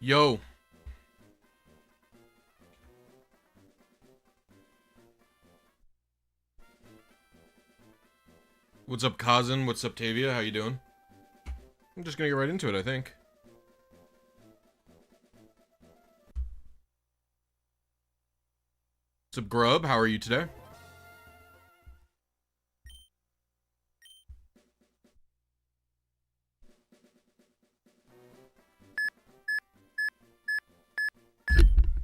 Yo. What's up, Kazan? What's up, Tavia? How you doing? I'm just gonna get right into it, I think. What's up, Grub? How are you today?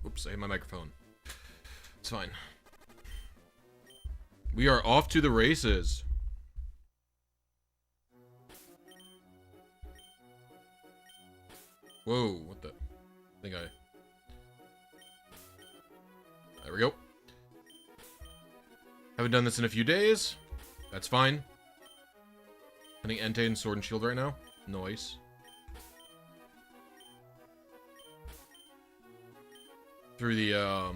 Oops, I hit my microphone. It's fine. We are off to the races. Whoa, what the? I think I... There we go. Haven't done this in a few days. That's fine. I think Entei and Sword and Shield right now. Nice. Through the,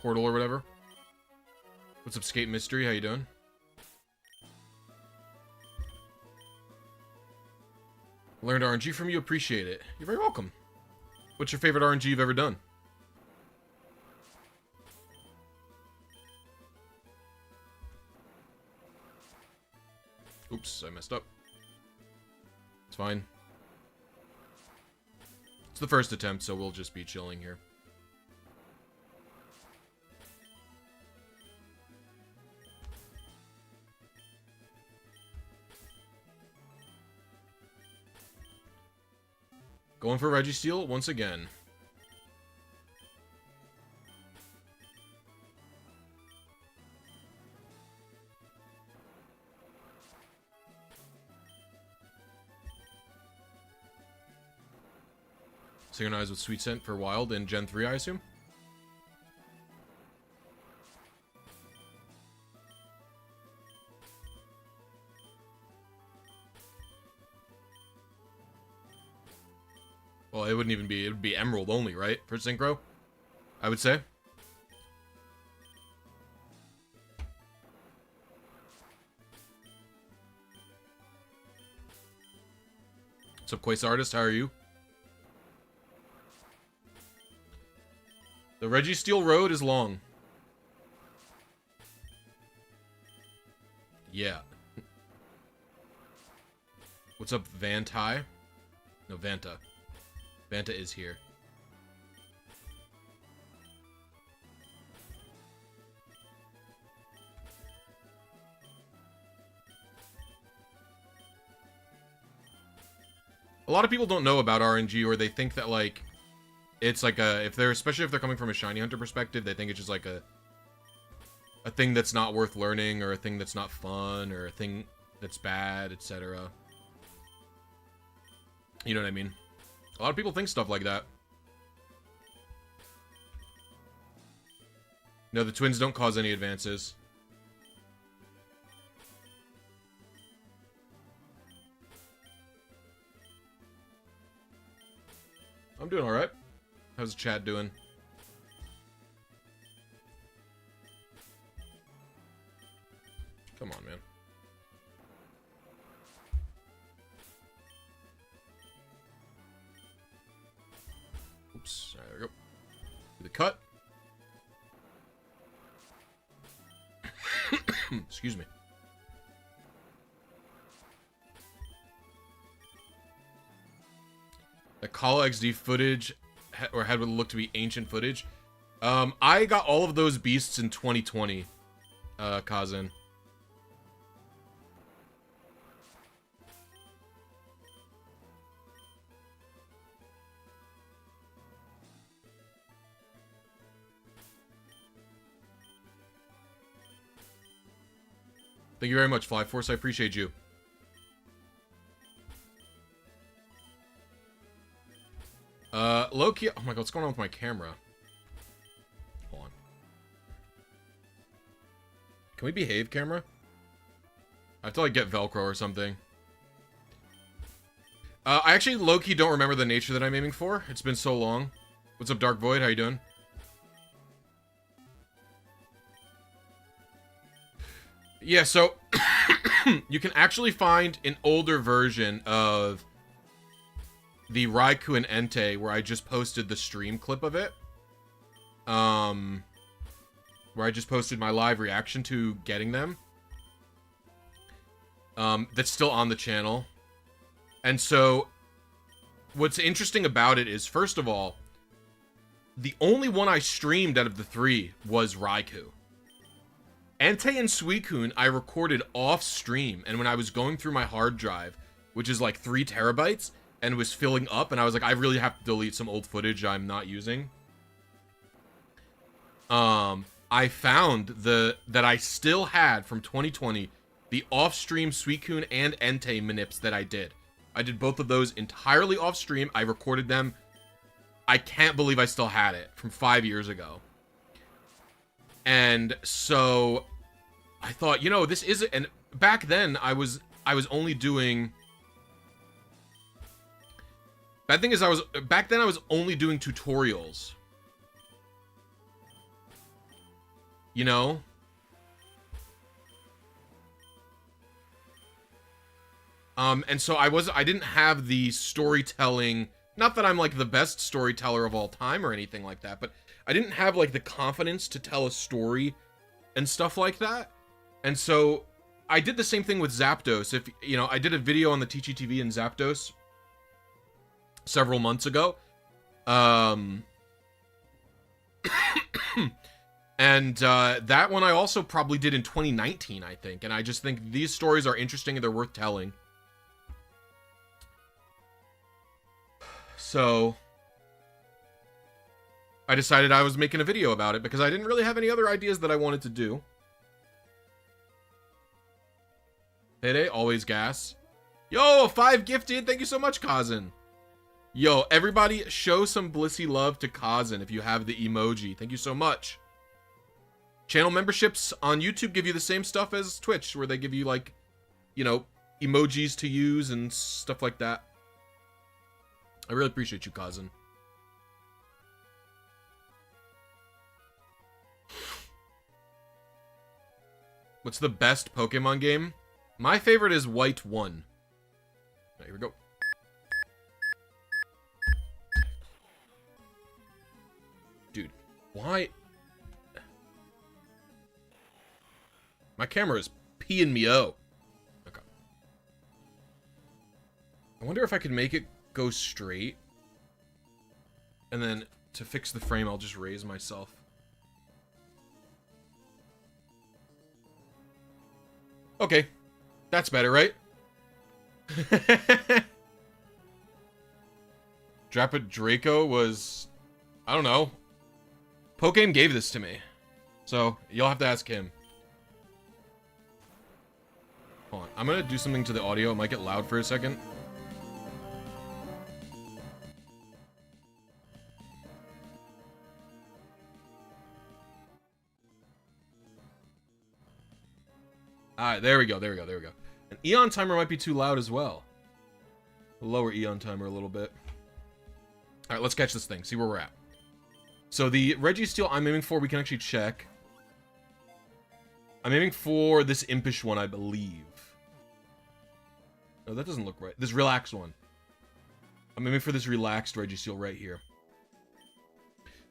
portal or whatever. What's up, Skate Mystery? How you doing? Learned RNG from you. Appreciate it. You're very welcome. What's your favorite RNG you've ever done? Oops, I messed up. It's fine. It's the first attempt, so we'll just be chilling here. Going for Registeel once again. Synchronized with Sweet Scent for Wild in Gen 3, I assume? Well, it wouldn't even be, it would be Emerald only, right? For Synchro? I would say. What's up, Quace Artist? How are you? The Registeel road is long. Yeah. What's up, Vantai? No, Vanta. Vanta is here. A lot of people don't know about RNG, or they think that, like, it's like a, especially if they're coming from a shiny hunter perspective, they think it's just like a thing that's not worth learning, or a thing that's not fun, or a thing that's bad, etc. You know what I mean? A lot of people think stuff like that. No, the twins don't cause any advances. I'm doing alright. How's the chat doing? Come on, man. Oops. There we go. Do the cut. Excuse me. The Kala XD footage, or had what looked to be ancient footage. I got all of those beasts in 2020, Kazan. Thank you very much, Fly Force. I appreciate you. Low-key... Oh my god, what's going on with my camera? Hold on. Can we behave, camera? I have to, like, get Velcro or something. I actually low-key don't remember the nature that I'm aiming for. It's been so long. What's up, Dark Void? How you doing? Yeah, so you can actually find an older version of the Raikou and Entei where I just posted the stream clip of it. Where I just posted my live reaction to getting them. That's still on the channel. And so, what's interesting about it is, first of all, the only one I streamed out of the 3 was Raikou. Entei and Suicune I recorded off stream, and when I was going through my hard drive, which is like 3 terabytes, and was filling up, and I was like, I really have to delete some old footage I'm not using. I found that I still had from 2020 the off-stream Suicune and Entei manips that I did. I did both of those entirely off-stream. I recorded them. I can't believe I still had it from 5 years ago. And so I thought, you know, this is, and back then I was only doing. Bad thing is back then I was only doing tutorials. You know? And so I didn't have the storytelling, not that I'm like the best storyteller of all time or anything like that, but I didn't have like the confidence to tell a story and stuff like that. And so I did the same thing with Zapdos. If, you know, I did a video on the Teachy TV and Zapdos several months ago. And that one I also probably did in 2019, I think. And I just think these stories are interesting and they're worth telling. So I decided I was making a video about it because I didn't really have any other ideas that I wanted to do. Payday, always gas. Yo, 5 gifted. Thank you so much, Kazan. Yo, everybody show some Blissy love to Kazan if you have the emoji. Thank you so much. Channel memberships on YouTube give you the same stuff as Twitch, where they give you, like, you know, emojis to use and stuff like that. I really appreciate you, Kazan. What's the best Pokemon game? My favorite is White 1. Right, here we go. Dude, why? My camera is peeing me out. Okay. I wonder if I could make it go straight. And then to fix the frame, I'll just raise myself. Okay. That's better, right? Drapid Draco was... I don't know. Pokegame gave this to me. So, you'll have to ask him. Hold on. I'm gonna do something to the audio. It might get loud for a second. Alright, there we go, there we go, there we go. An EonTimer might be too loud as well. Lower EonTimer a little bit. Alright, let's catch this thing, see where we're at. So the Registeel I'm aiming for, we can actually check. I'm aiming for this impish one, I believe. No, that doesn't look right. This relaxed one. I'm aiming for this relaxed Registeel right here.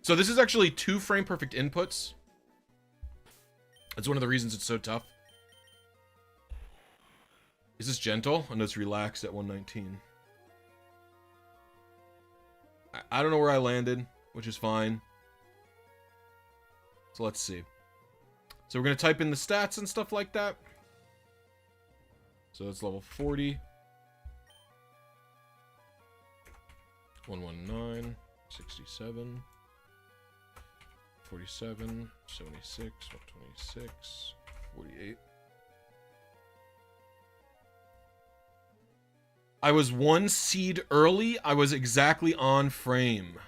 So this is actually 2 frame perfect inputs. That's one of the reasons it's so tough. Is this gentle? Oh, no, it's relaxed at 119. I don't know where I landed, which is fine. So let's see. So we're going to type in the stats and stuff like that. So it's level 40. 119, 67, 47, 76, 126, 48. I was 1 seed early. I was exactly on frame.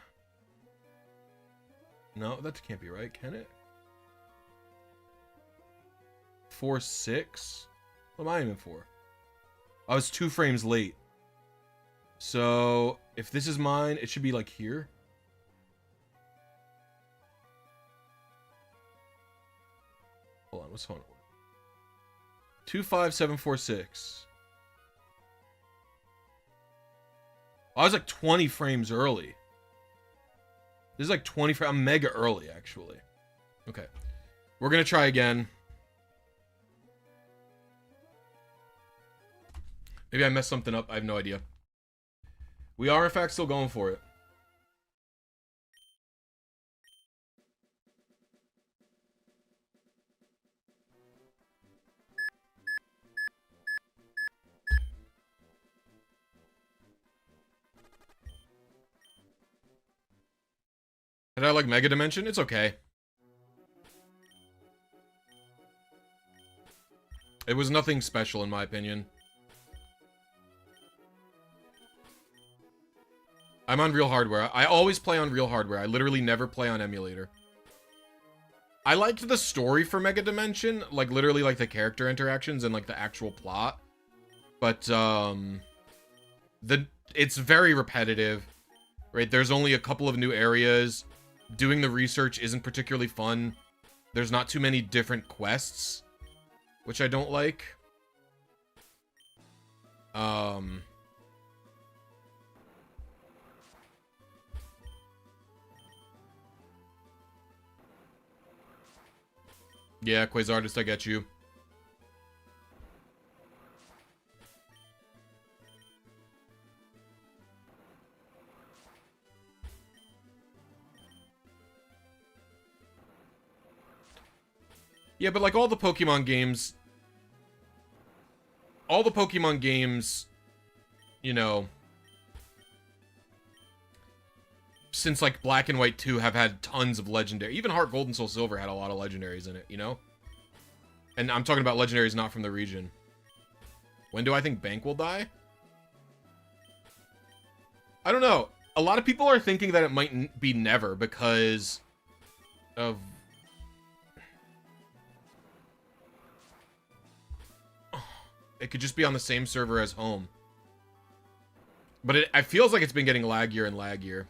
No, that can't be right, can it? 4-6? What am I aiming for? I was 2 frames late. So, if this is mine, it should be like here. Hold on, what's going on? 25746. I was like 20 frames early. This is like 20 frames. I'm mega early, actually. Okay. We're gonna try again. Maybe I messed something up. I have no idea. We are, in fact, still going for it. Did I like Mega Dimension? It's okay. It was nothing special, in my opinion. I'm on real hardware. I always play on real hardware. I literally never play on emulator. I liked the story for Mega Dimension, like literally like the character interactions and like the actual plot. But it's very repetitive, right? There's only a couple of new areas. Doing the research isn't particularly fun. There's not too many different quests, which I don't like. Yeah, Quasartist, I get you. Yeah, but like all the Pokemon games, you know, since like Black and White 2 have had tons of legendary. Even Heart Gold and Soul Silver had a lot of legendaries in it, you know? And I'm talking about legendaries not from the region. When do I think Bank will die? I don't know. A lot of people are thinking that it might be never because of... It could just be on the same server as home. But it feels like it's been getting laggier and laggier.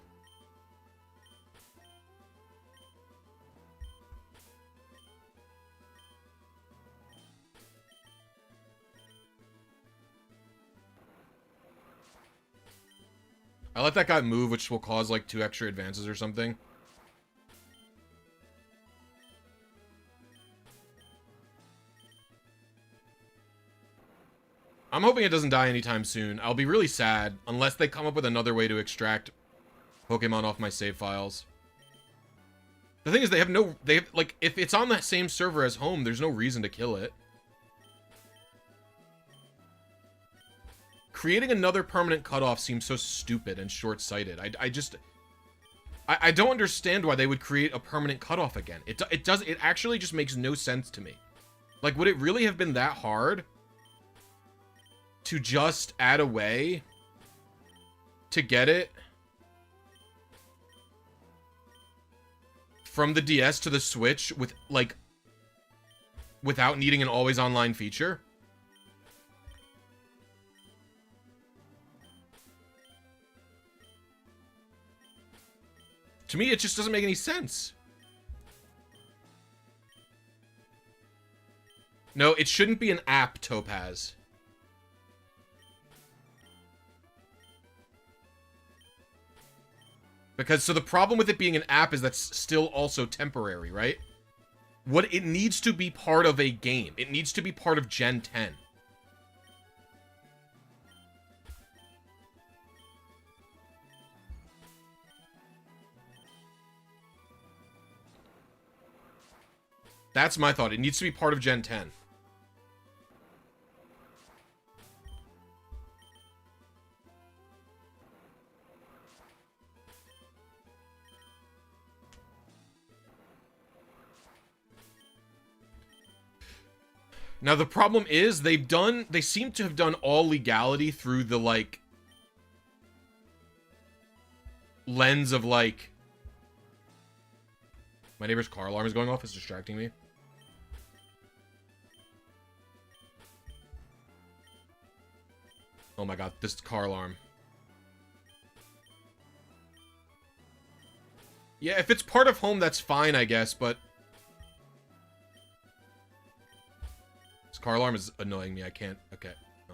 I let that guy move, which will cause like 2 extra advances or something. I'm hoping it doesn't die anytime soon. I'll be really sad unless they come up with another way to extract Pokemon off my save files. The thing is, like, if it's on that same server as home, there's no reason to kill it. Creating another permanent cutoff seems so stupid and short-sighted. I don't understand why they would create a permanent cutoff again. It actually just makes no sense to me. Like, would it really have been that hard to just add a way to get it from the DS to the Switch with, like, without needing an always online feature? To me, it just doesn't make any sense. No, it shouldn't be an app, Topaz. Because, so the problem with it being an app is that's still also temporary, right? It needs to be part of a game. It needs to be part of Gen 10. That's my thought. It needs to be part of Gen 10. Now, the problem is, they seem to have done all legality through the, like, lens of, like... My neighbor's car alarm is going off. It's distracting me. Oh my god, this car alarm. Yeah, if it's part of home, that's fine, I guess, but... This car alarm is annoying me. I can't. Okay. No.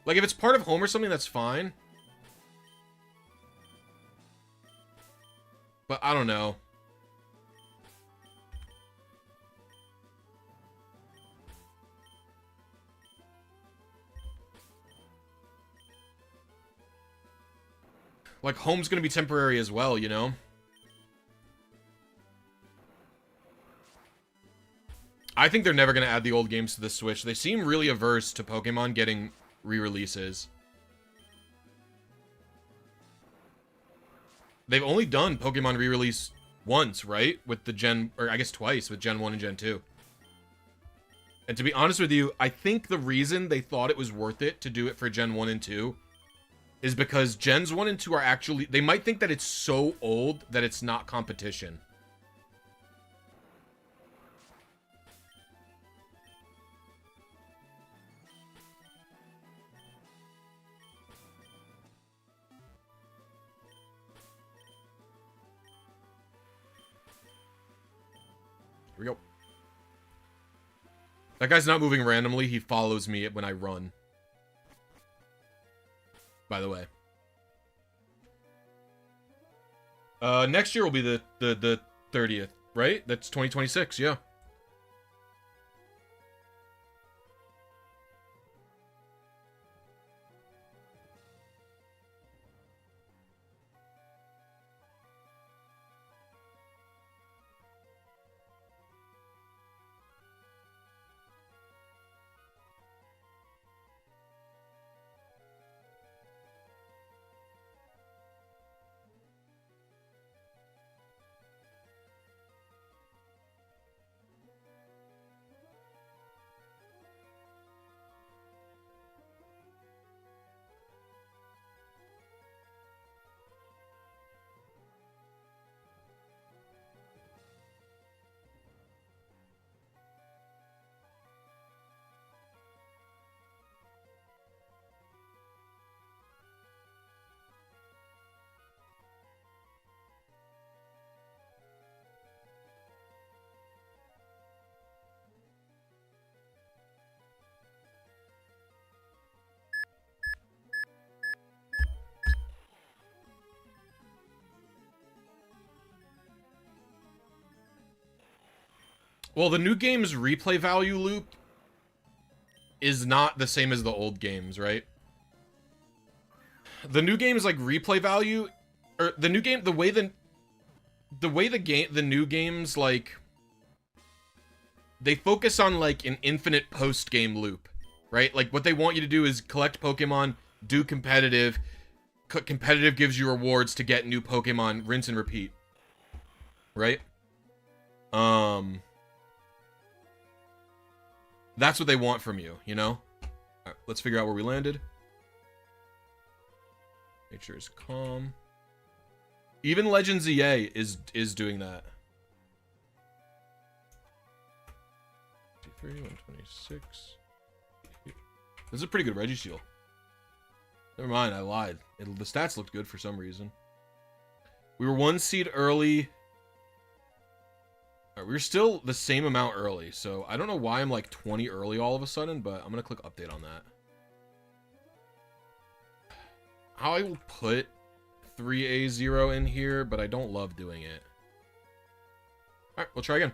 Like, if it's part of home or something, that's fine. But I don't know. Like, home's gonna be temporary as well, you know? I think they're never gonna add the old games to the Switch. They seem really averse to Pokemon getting re-releases. They've only done Pokemon re-release once, right? With the Gen... or I guess twice, with Gen 1 and Gen 2. And to be honest with you, I think the reason they thought it was worth it to do it for Gen 1 and 2 is because Gens 1 and 2 are actually... they might think that it's so old that it's not competition. Here we go. That guy's not moving randomly. He follows me when I run. By the way. Next year will be the 30th, right? That's 2026, yeah. Well, the new game's replay value loop is not the same as the old games, right? The new game's like replay value, or the new game, the way the new games, like, they focus on like an infinite post-game loop, right? Like, what they want you to do is collect Pokemon, do competitive. Competitive gives you rewards to get new Pokemon, rinse and repeat, right? That's what they want from you, you know? Alright, let's figure out where we landed. Nature is calm. Even Legends EA is doing that. 126. This is a pretty good Registeel. Never mind, I lied. The stats looked good for some reason. We were 1 seed early. Alright, we were still the same amount early, so I don't know why I'm like 20 early all of a sudden, but I'm gonna click update on that. How I will put 3A0 in here, but I don't love doing it. Alright, we'll try again.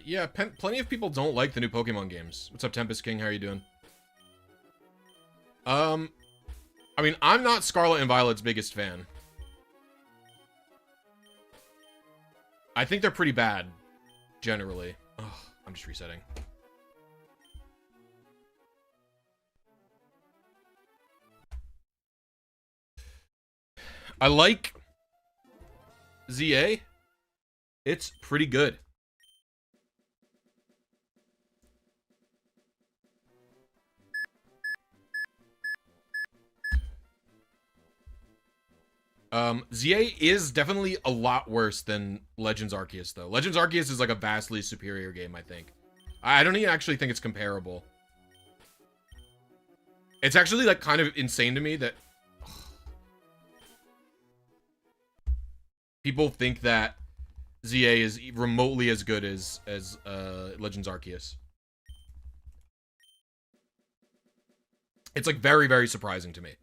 Yeah, plenty of people don't like the new Pokemon games. What's up, Tempest King? How are you doing? I mean, I'm not Scarlet and Violet's biggest fan. I think they're pretty bad, generally. Ugh, I'm just resetting. I like ZA. It's pretty good. ZA is definitely a lot worse than Legends Arceus, though. Legends Arceus is like a vastly superior game, I think. I don't even actually think it's comparable. It's actually like kind of insane to me that people think that ZA is remotely as good as Legends Arceus. It's like very, very surprising to me.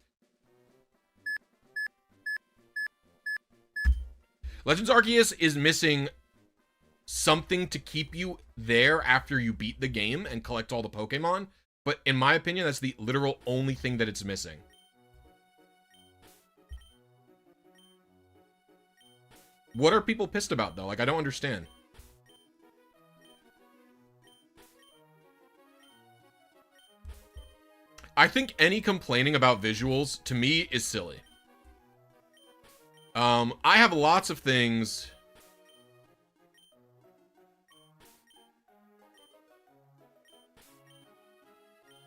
Legends Arceus is missing something to keep you there after you beat the game and collect all the Pokemon, but in my opinion, that's the literal only thing that it's missing. What are people pissed about, though? Like, I don't understand. I think any complaining about visuals, to me, is silly. I have lots of things...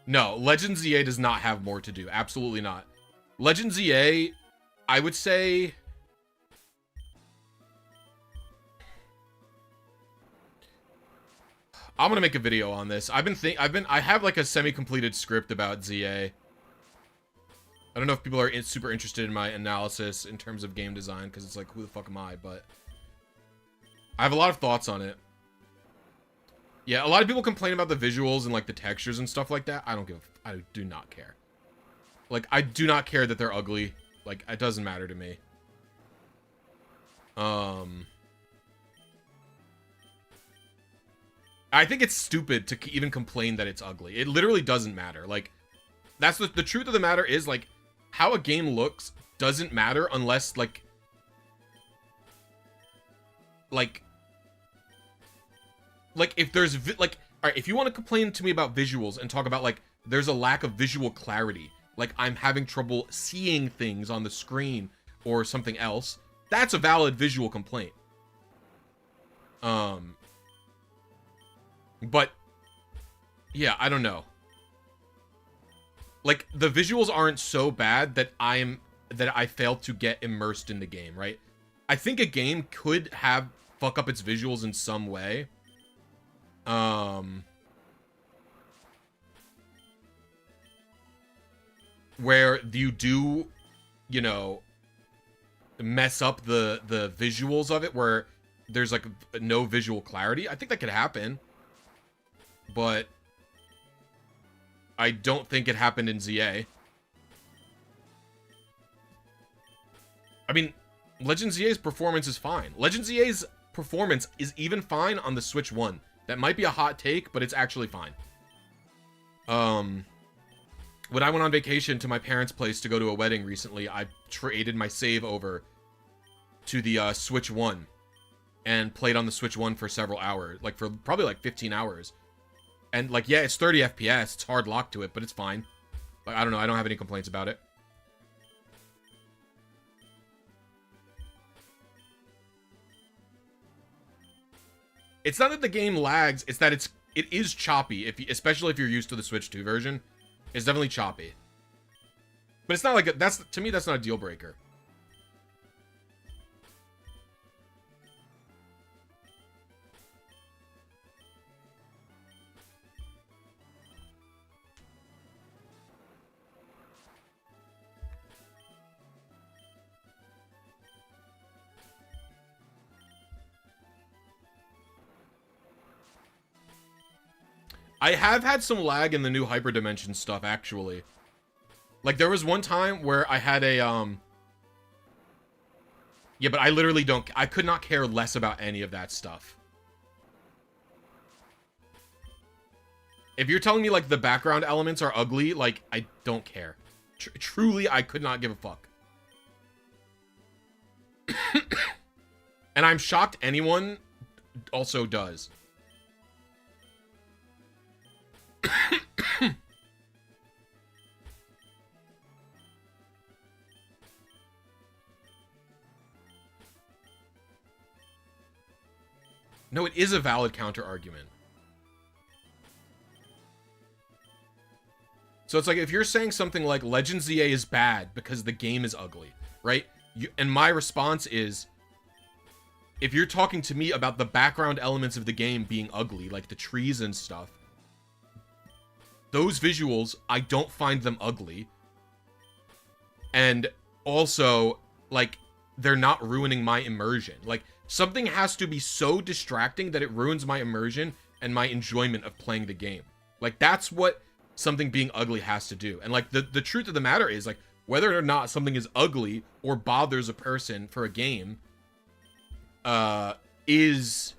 No, Legends ZA does not have more to do. Absolutely not. Legends ZA, I would say... I'm gonna make a video on this. I have like a semi-completed script about ZA. I don't know if people are super interested in my analysis in terms of game design, because it's like, who the fuck am I? But I have a lot of thoughts on it. Yeah, a lot of people complain about the visuals and like the textures and stuff like that. I do not care. Like, I do not care that they're ugly. Like, it doesn't matter to me. I think it's stupid to even complain that it's ugly. It literally doesn't matter. Like, that's the truth of the matter is, like, how a game looks doesn't matter unless, like, if there's, like, all right, if you want to complain to me about visuals and talk about, like, there's a lack of visual clarity, like, I'm having trouble seeing things on the screen or something else, that's a valid visual complaint. But, yeah, I don't know. Like, the visuals aren't so bad that I fail to get immersed in the game, right? I think a game could fuck up its visuals in some way. Where you do, you know, mess up the visuals of it, where there's, like, no visual clarity. I think that could happen. But I don't think it happened in ZA. I mean, Legend ZA's performance is fine. Legend ZA's performance is even fine on the Switch 1. That might be a hot take, but it's actually fine. When I went on vacation to my parents' place to go to a wedding recently, I traded my save over to the Switch 1 and played on the Switch 1 for several hours, like for probably like 15 hours. And, like, yeah, it's 30 FPS. It's hard locked to it, but it's fine. Like, I don't know. I don't have any complaints about it. It's not that the game lags. It's that it is choppy, especially if you're used to the Switch 2 version. It's definitely choppy. But it's not like to me, that's not a deal breaker. I have had some lag in the new Hyperdimension stuff, actually. Like, there was one time where I had a, yeah, but I literally I could not care less about any of that stuff. If you're telling me, like, the background elements are ugly, like, I don't care. Truly, I could not give a fuck. And I'm shocked anyone also does. No, it is a valid counter argument. So it's like, if you're saying something like Legend ZA is bad because the game is ugly, right? And my response is, if you're talking to me about the background elements of the game being ugly, like the trees and stuff, those visuals, I don't find them ugly. And also, like, they're not ruining my immersion. Like, something has to be so distracting that it ruins my immersion and my enjoyment of playing the game. Like, that's what something being ugly has to do. And, like, the truth of the matter is, like, whether or not something is ugly or bothers a person for a game, is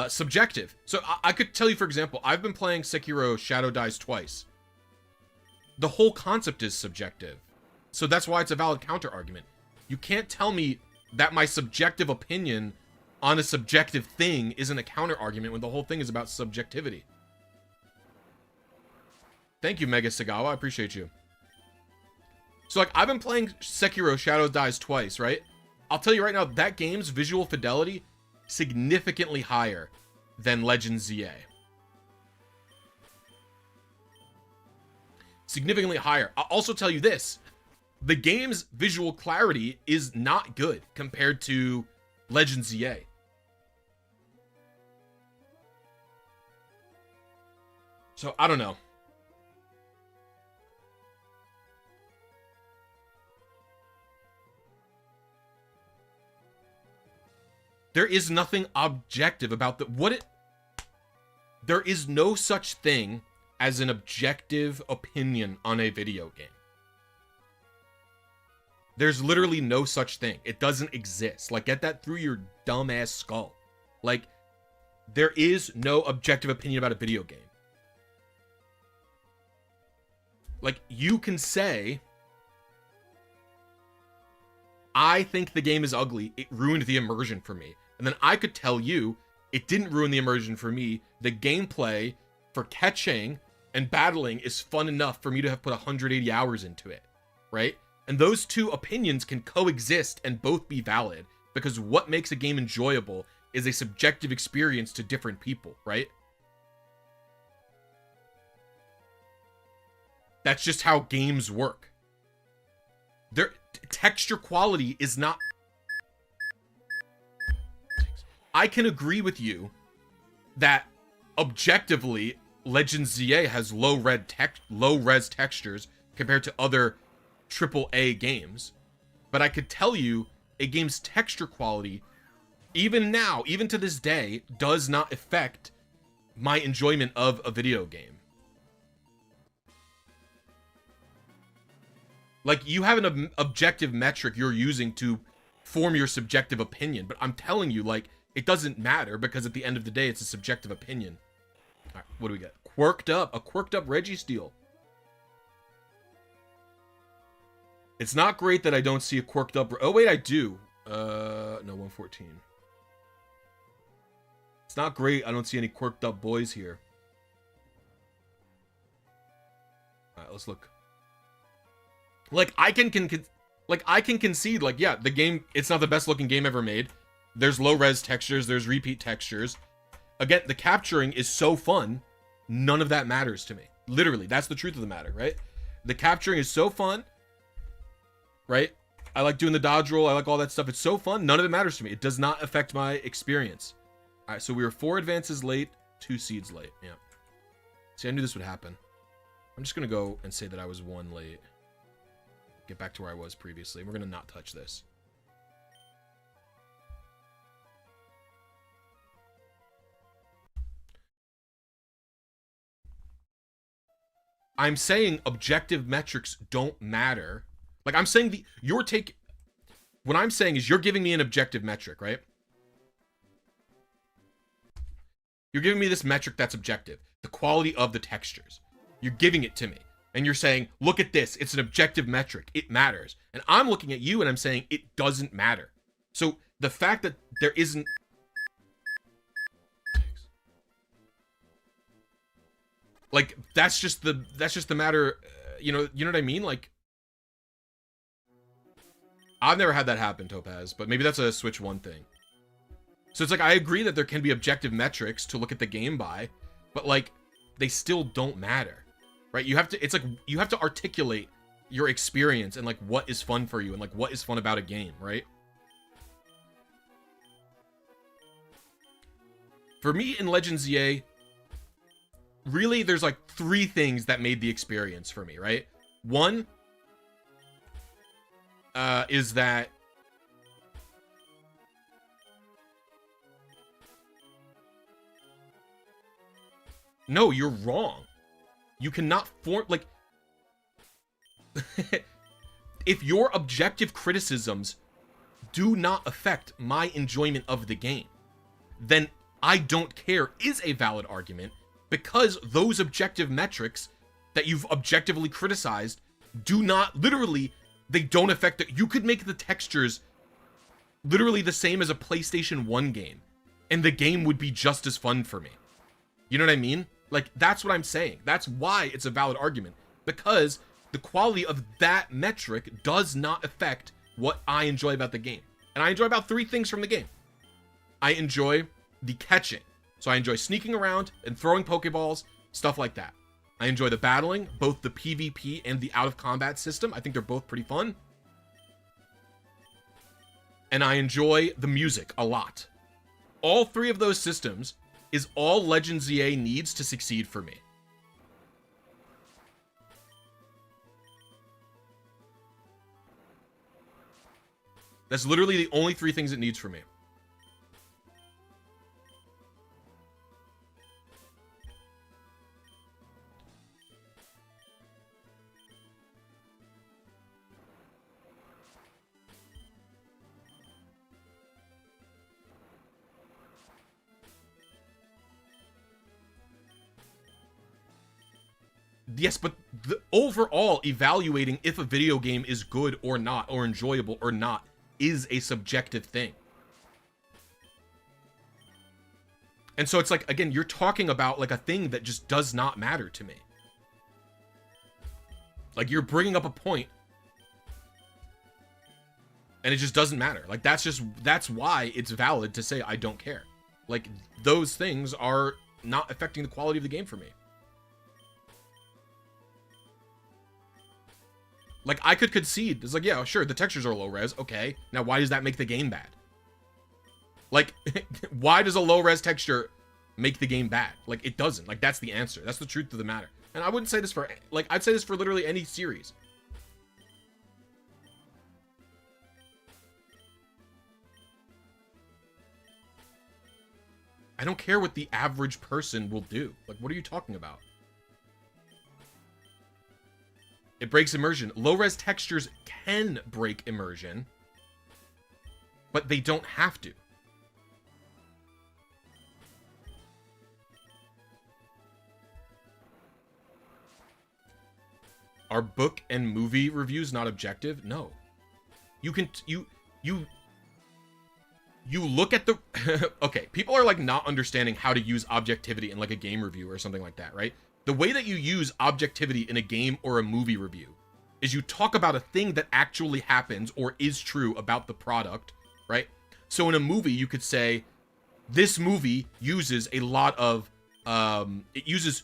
subjective. So I could tell you, for example, I've been playing Sekiro Shadow Dies twice. The whole concept is subjective. So that's why it's a valid counter argument. You can't tell me that my subjective opinion on a subjective thing isn't a counter argument when the whole thing is about subjectivity. Thank you, Mega Sagawa. I appreciate you. So, like, I've been playing Sekiro Shadow Dies twice, right? I'll tell you right now, that game's visual fidelity significantly higher than Legend ZA. Significantly higher. I'll also tell you this. The game's visual clarity is not good compared to Legend ZA. So, I don't know. There is nothing objective about there is no such thing as an objective opinion on a video game. There's literally no such thing. It doesn't exist. Like, get that through your dumbass skull. Like, there is no objective opinion about a video game. Like, you can say, I think the game is ugly. It ruined the immersion for me. And then I could tell you, it didn't ruin the immersion for me. The gameplay for catching and battling is fun enough for me to have put 180 hours into it, right? And those two opinions can coexist and both be valid, because what makes a game enjoyable is a subjective experience to different people, right? That's just how games work. Their texture quality is not... I can agree with you that objectively Legend ZA has low-res textures compared to other AAA games, but I could tell you a game's texture quality, even now, even to this day, does not affect my enjoyment of a video game. Like, you have an objective metric you're using to form your subjective opinion, but I'm telling you, like, it doesn't matter, because at the end of the day, it's a subjective opinion. All right, what do we got? Quirked up. A quirked up Registeel. It's not great that I don't see a quirked up... Oh, wait, I do. No, 114. It's not great I don't see any quirked up boys here. All right, let's look. Like, I can concede, like, yeah, the game, it's not the best looking game ever made. There's low-res textures, there's repeat textures. Again, the capturing is so fun, none of that matters to me. Literally, that's the truth of the matter, right? The capturing is so fun, right? I like doing the dodge roll, I like all that stuff. It's so fun, none of it matters to me. It does not affect my experience. All right, so we were 4 advances late, 2 seeds late, yeah. See, I knew this would happen. I'm just gonna go and say that I was 1 late. Get back to where I was previously. We're gonna not touch this. I'm saying objective metrics don't matter. Like, I'm saying what I'm saying is you're giving me an objective metric, right? You're giving me this metric that's objective. The quality of the textures. You're giving it to me. And you're saying, look at this. It's an objective metric. It matters. And I'm looking at you and I'm saying it doesn't matter. So the fact that there isn't... Like, that's just the matter, you know what I mean? Like, I've never had that happen, Topaz, but maybe that's a Switch 1 thing. So it's like, I agree that there can be objective metrics to look at the game by, but, like, they still don't matter, right? You have to, it's like, you have to articulate your experience and like what is fun for you and like what is fun about a game, right? For me in Legends ZA, really there's like 3 things that made the experience for me, right? One is that no, you're wrong. You cannot form like if your objective criticisms do not affect my enjoyment of the game, then I don't care is a valid argument, because those objective metrics that you've objectively criticized do not literally, they don't affect it. You could make the textures literally the same as a PlayStation 1 game and the game would be just as fun for me. You know what I mean? Like, that's what I'm saying. That's why it's a valid argument, because the quality of that metric does not affect what I enjoy about the game. And I enjoy about 3 things from the game. I enjoy the catching. So I enjoy sneaking around and throwing Pokeballs, stuff like that. I enjoy the battling, both the PvP and the out-of-combat system. I think they're both pretty fun. And I enjoy the music a lot. All 3 of those systems is all Legends ZA needs to succeed for me. That's literally the only 3 things it needs from me. Yes, but the overall evaluating if a video game is good or not, or enjoyable or not, is a subjective thing. And so it's like, again, you're talking about like a thing that just does not matter to me. Like, you're bringing up a point and it just doesn't matter. Like, that's why it's valid to say I don't care. Like, those things are not affecting the quality of the game for me. Like, I could concede. It's like, yeah, sure, the textures are low res. Okay. Now, why does that make the game bad? Like, why does a low res texture make the game bad? Like, it doesn't. Like, that's the answer. That's the truth of the matter. And I wouldn't say this for, like, I'd say this for literally any series. I don't care what the average person will do. Like, what are you talking about? It breaks immersion. Low-res textures can break immersion, but they don't have to. Are book and movie reviews not objective? No. You can you look at the okay, people are like not understanding how to use objectivity in like a game review or something like that, right? The way that you use objectivity in a game or a movie review is you talk about a thing that actually happens or is true about the product, right? So in a movie, you could say, this movie uses a lot of, it uses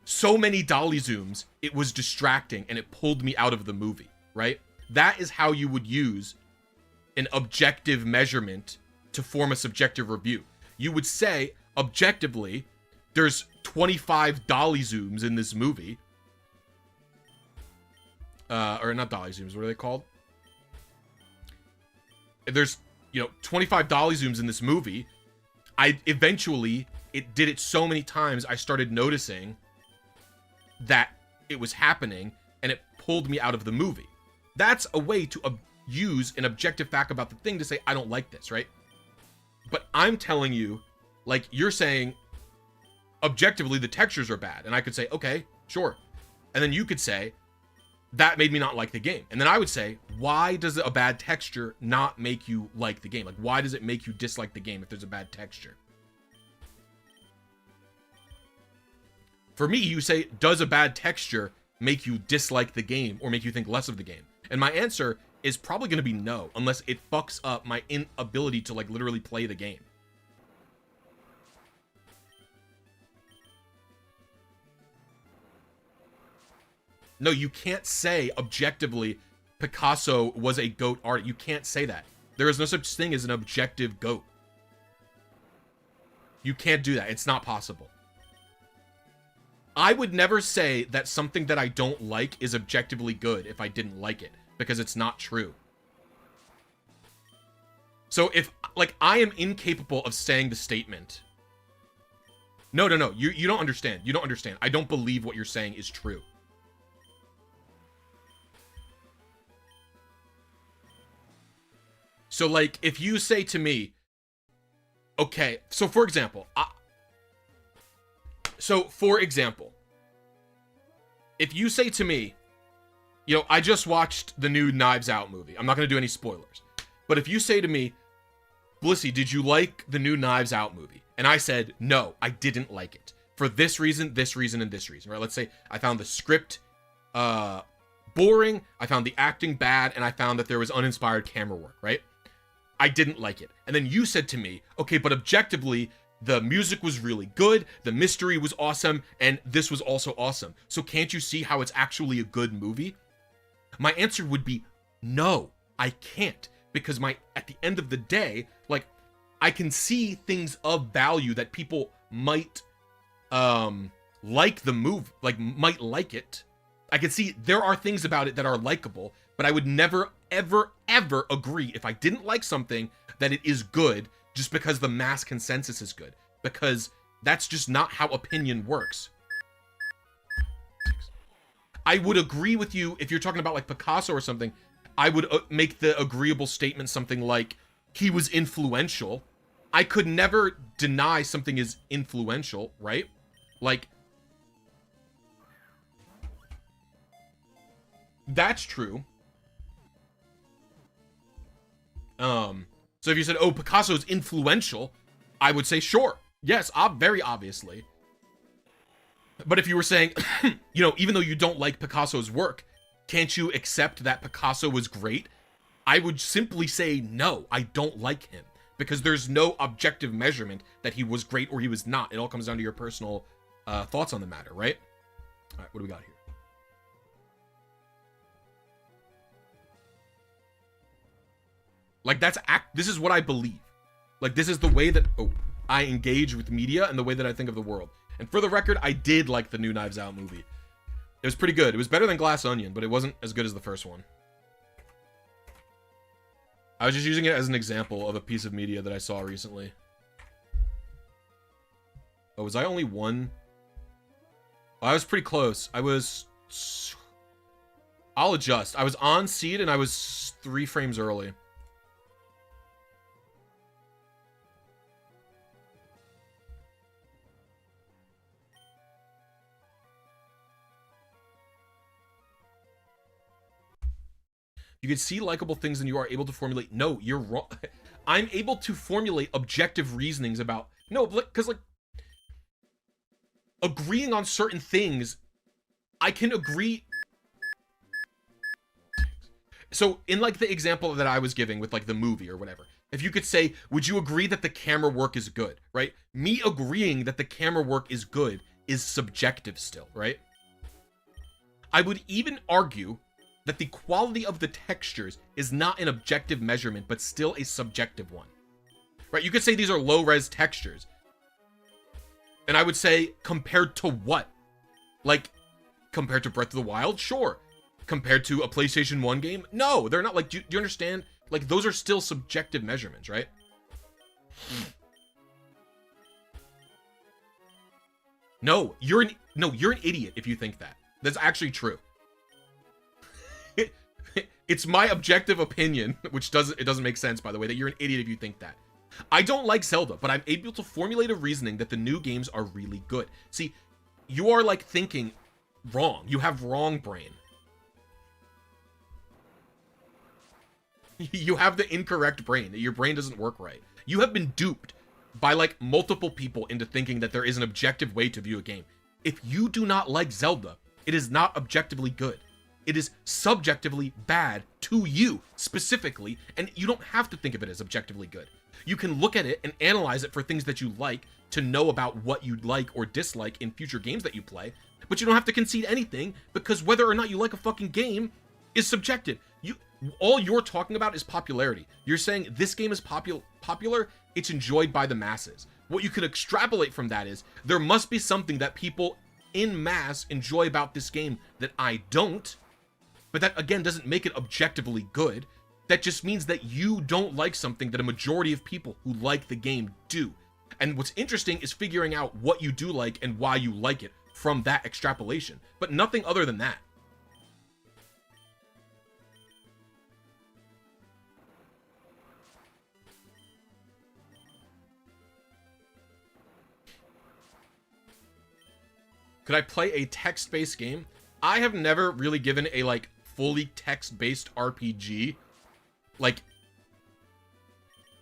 so many dolly zooms, it was distracting and it pulled me out of the movie, right? That is how you would use an objective measurement to form a subjective review. You would say, objectively, there's 25 dolly zooms in this movie. Or not dolly zooms, what are they called? There's, 25 dolly zooms in this movie. Eventually, it did it so many times, I started noticing that it was happening, and it pulled me out of the movie. That's a way to use an objective fact about the thing to say, I don't like this, right? But I'm telling you, like, you're saying, objectively, the textures are bad. And I could say, okay, sure. And then you could say, that made me not like the game. And then I would say, why does a bad texture not make you like the game? Like, why does it make you dislike the game if there's a bad texture? For me, you say, does a bad texture make you dislike the game or make you think less of the game? And my answer is probably going to be no, unless it fucks up my inability to, like, literally play the game. No, you can't say objectively Picasso was a GOAT art. You can't say that. There is no such thing as an objective GOAT. You can't do that. It's not possible. I would never say that something that I don't like is objectively good if I didn't like it, because it's not true. So if, like, I am incapable of saying the statement. No, you don't understand. You don't understand. I don't believe what you're saying is true. So, like, if you say to me, okay, so for example, if you say to me, you know, I just watched the new Knives Out movie. I'm not going to do any spoilers. But if you say to me, Blisy, did you like the new Knives Out movie? And I said, no, I didn't like it. For this reason, and this reason, right? Let's say I found the script boring, I found the acting bad, and I found that there was uninspired camera work, right? I didn't like it. And then you said to me, okay, but objectively, the music was really good, the mystery was awesome, and this was also awesome. So can't you see how it's actually a good movie? My answer would be, no, I can't. Because at the end of the day, like, I can see things of value that people might like the movie, like, might like it. I can see there are things about it that are likable, but I would never, ever, ever agree if I didn't like something that it is good just because the mass consensus is good. Because that's just not how opinion works. I would agree with you if you're talking about, like, Picasso or something. I would make the agreeable statement something like, he was influential. I could never deny something is influential, right? Like, that's true. So if you said, oh, Picasso is influential, I would say, sure. Yes, very obviously. But if you were saying, you know, even though you don't like Picasso's work, can't you accept that Picasso was great? I would simply say, no, I don't like him. Because there's no objective measurement that he was great or he was not. It all comes down to your personal thoughts on the matter, right? All right, what do we got here? Like, this is what I believe. Like, this is the way that I engage with media and the way that I think of the world. And for the record, I did like the new Knives Out movie. It was pretty good. It was better than Glass Onion, but it wasn't as good as the first one. I was just using it as an example of a piece of media that I saw recently. Oh, was I only one? Oh, I was pretty close. I'll adjust. I was on seed and I was 3 frames early. You can see likable things and you are able to formulate. No, you're wrong. I'm able to formulate objective reasonings about. No, because, like, agreeing on certain things, I can agree. So in, like, the example that I was giving with, like, the movie or whatever, if you could say, would you agree that the camera work is good, right? Me agreeing that the camera work is good is subjective still, right? I would even argue that the quality of the textures is not an objective measurement, but still a subjective one. Right? You could say these are low-res textures. And I would say, compared to what? Like, compared to Breath of the Wild? Sure. Compared to a PlayStation 1 game? No, they're not. Like, do you understand? Like, those are still subjective measurements, right? No, you're an idiot if you think that. That's actually true. It's my objective opinion, which doesn't make sense, by the way, that you're an idiot if you think that. I don't like Zelda, but I'm able to formulate a reasoning that the new games are really good. See, you are, like, thinking wrong. You have wrong brain. You have the incorrect brain. Your brain doesn't work right. You have been duped by, like, multiple people into thinking that there is an objective way to view a game. If you do not like Zelda, it is not objectively good. It is subjectively bad to you, specifically, and you don't have to think of it as objectively good. You can look at it and analyze it for things that you like to know about what you'd like or dislike in future games that you play, but you don't have to concede anything, because whether or not you like a fucking game is subjective. All you're talking about is popularity. You're saying this game is popular, it's enjoyed by the masses. What you could extrapolate from that is there must be something that people in mass enjoy about this game that I don't, but that again doesn't make it objectively good. That just means that you don't like something that a majority of people who like the game do. And what's interesting is figuring out what you do like and why you like it from that extrapolation, but nothing other than that. Could I play a text-based game? I have never really given a like fully text-based RPG. Like,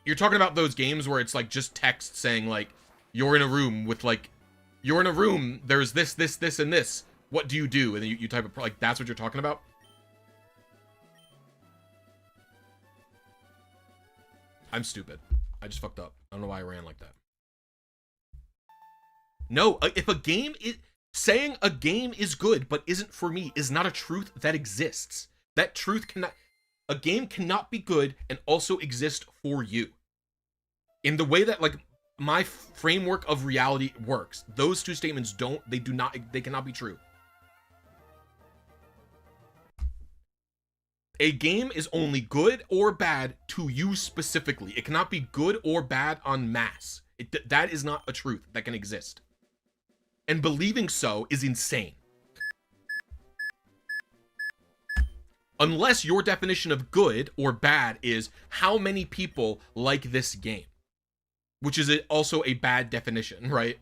you're talking about those games where it's like just text saying like, you're in a room with like, you're in a room, there's this, this, this, and this. What do you do? And then you type of, like, that's what you're talking about? I'm stupid. I just fucked up. I don't know why I ran like that. No, if a game is... Saying a game is good but isn't for me is not a truth that exists. That truth cannot... A game cannot be good and also exist for you. In the way that, like, my framework of reality works, those two statements they cannot be true. A game is only good or bad to you specifically. It cannot be good or bad en masse. That is not a truth that can exist. And believing so is insane. Unless your definition of good or bad is how many people like this game, which is also a bad definition, right?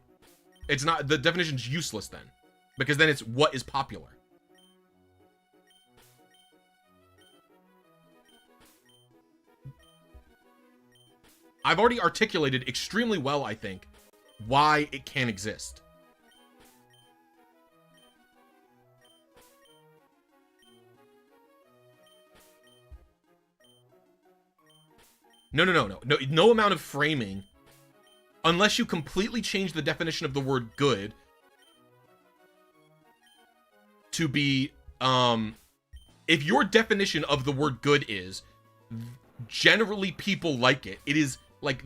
It's not, the definition's useless then, because then it's what is popular. I've already articulated extremely well, I think, why it can exist. No amount of framing, unless you completely change the definition of the word good to be, if your definition of the word good is generally people like it, it is like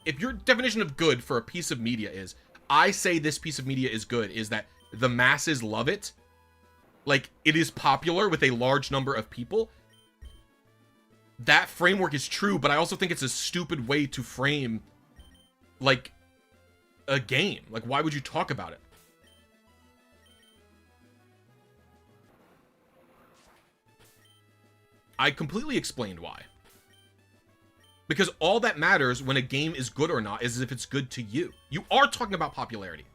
if your definition of good for a piece of media is, I say this piece of media is good, is that the masses love it, like it is popular with a large number of people. That framework is true, but I also think it's a stupid way to frame, like, a game. Like, why would you talk about it? I completely explained why. Because all that matters when a game is good or not is if it's good to you. You are talking about popularity.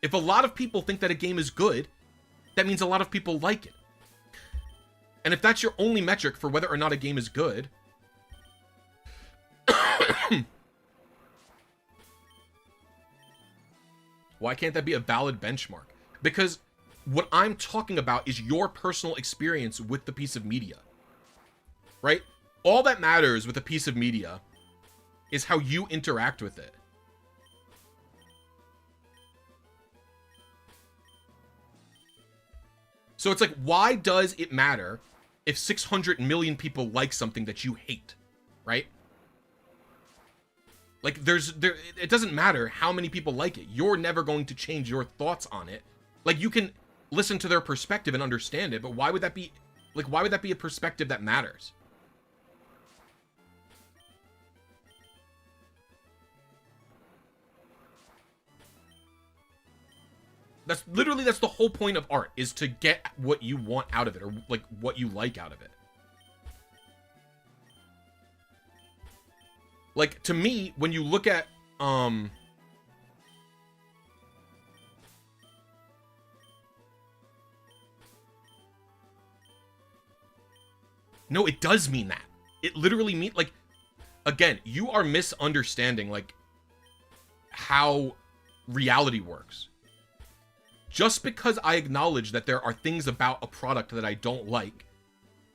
If a lot of people think that a game is good, that means a lot of people like it. And if that's your only metric for whether or not a game is good, why can't that be a valid benchmark? Because what I'm talking about is your personal experience with the piece of media, right? All that matters with a piece of media is how you interact with it. So it's like, why does it matter if 600 million people like something that you hate, right? Like, it doesn't matter how many people like it. You're never going to change your thoughts on it. Like, you can listen to their perspective and understand it, but why would that be, like, why would that be a perspective that matters? That's the whole point of art, is to get what you want out of it, or like what you like out of it. Like, to me, when you look at no, it does mean that. It literally means, like, again, you are misunderstanding like how reality works. Just because I acknowledge that there are things about a product that I don't like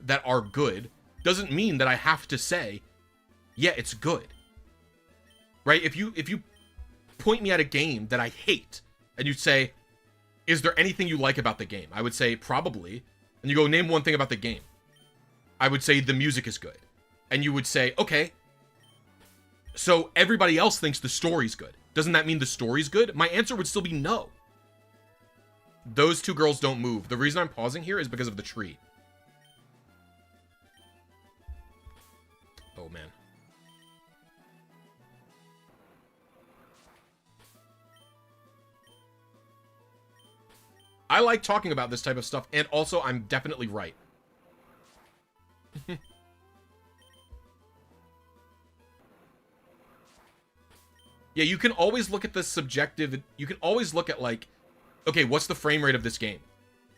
that are good, doesn't mean that I have to say, yeah, it's good. Right? If you point me at a game that I hate, and you'd say, is there anything you like about the game? I would say, probably. And you go, name one thing about the game. I would say, the music is good. And you would say, okay, so everybody else thinks the story's good. Doesn't that mean the story's good? My answer would still be no. Those two girls don't move. The reason I'm pausing here is because of the tree. Oh, man. I like talking about this type of stuff, and also I'm definitely right. Yeah, you can always look at the subjective, you can always look at like, okay, what's the frame rate of this game?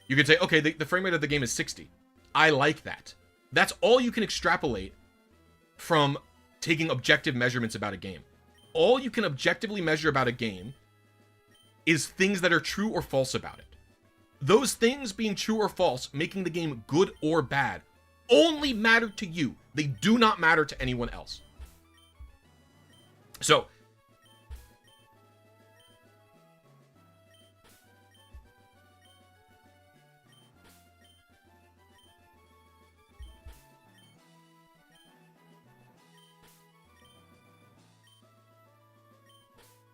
You could say, okay, the frame rate of the game is 60. I like that. That's all you can extrapolate from taking objective measurements about a game. All you can objectively measure about a game is things that are true or false about it. Those things being true or false, making the game good or bad, only matter to you. They do not matter to anyone else. So,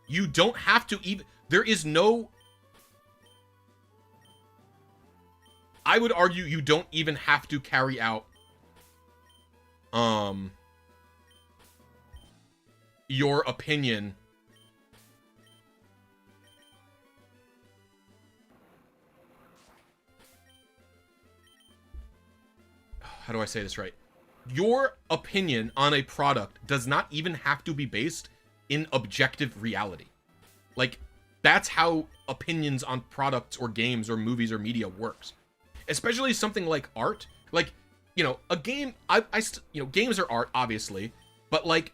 you don't have to even, there is no, I would argue you don't even have to carry out your opinion how do I say this right? Your opinion on a product does not even have to be based in objective reality. Like, that's how opinions on products or games or movies or media works. Especially something like art. Like, you know, a game, you know, games are art, obviously, but like,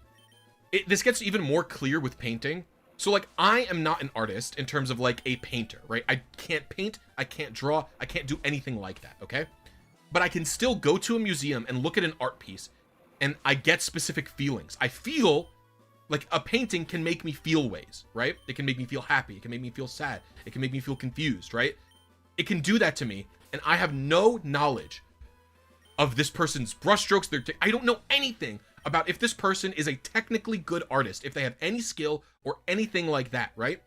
this gets even more clear with painting. So like, I am not an artist in terms of like a painter, right? I can't paint, I can't draw, I can't do anything like that, okay? But I can still go to a museum and look at an art piece, and I get specific feelings. I feel like a painting can make me feel ways, right? It can make me feel happy. It can make me feel sad. It can make me feel confused, right? It can do that to me, and I have no knowledge of this person's brushstrokes. I don't know anything about if this person is a technically good artist, if they have any skill or anything like that, right?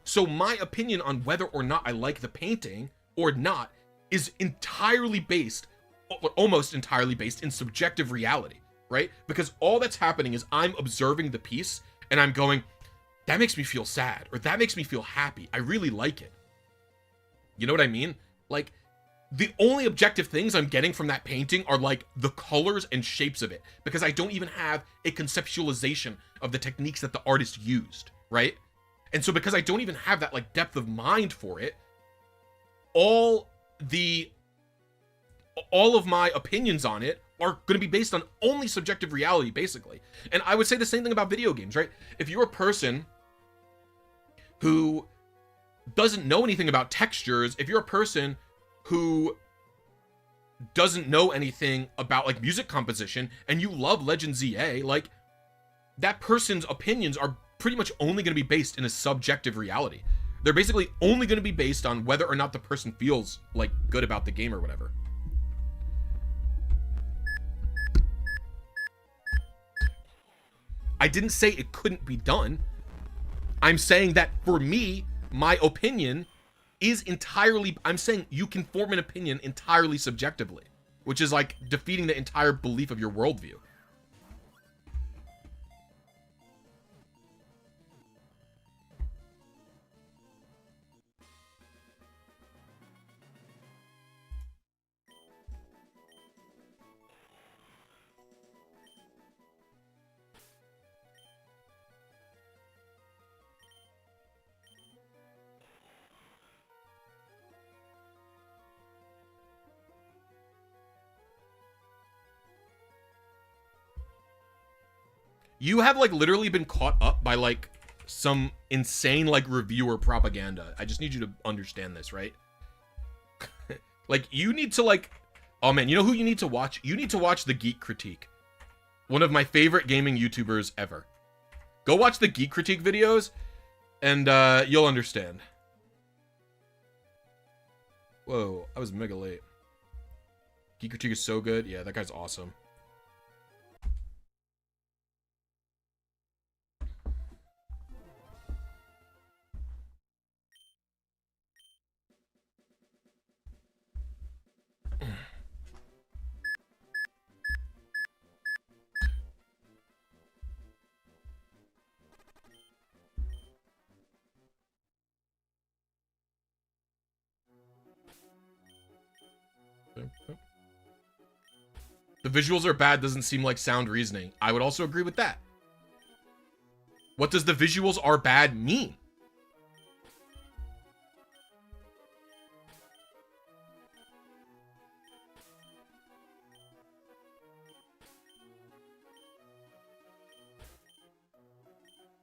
So my opinion on whether or not I like the painting or not is entirely based, or almost entirely based in subjective reality, right? Because all that's happening is I'm observing the piece and I'm going, that makes me feel sad, or that makes me feel happy. I really like it. You know what I mean? Like, the only objective things I'm getting from that painting are like the colors and shapes of it, because I don't even have a conceptualization of the techniques that the artist used, right? And so because I don't even have that like depth of mind for it, all of my opinions on it are going to be based on only subjective reality, basically. And I would say the same thing about video games, right? If you're a person who doesn't know anything about textures, if you're a person who doesn't know anything about like music composition and you love Legend ZA, like, that person's opinions are pretty much only going to be based in a subjective reality. They're basically only going to be based on whether or not the person feels like good about the game or whatever. I didn't say it couldn't be done. I'm saying that for me, my opinion is entirely, I'm saying you can form an opinion entirely subjectively, which is like defeating the entire belief of your worldview. You have like literally been caught up by like some insane like reviewer propaganda. I just need you to understand this, right? Like, you need to like, oh man, you know who you need to watch? You need to watch The Geek Critique. One of my favorite gaming YouTubers ever. Go watch the Geek Critique videos. And you'll understand. Whoa, I was mega late. Geek Critique is so good. Yeah, that guy's awesome. The visuals are bad doesn't seem like sound reasoning. I would also agree with that. What does the visuals are bad mean?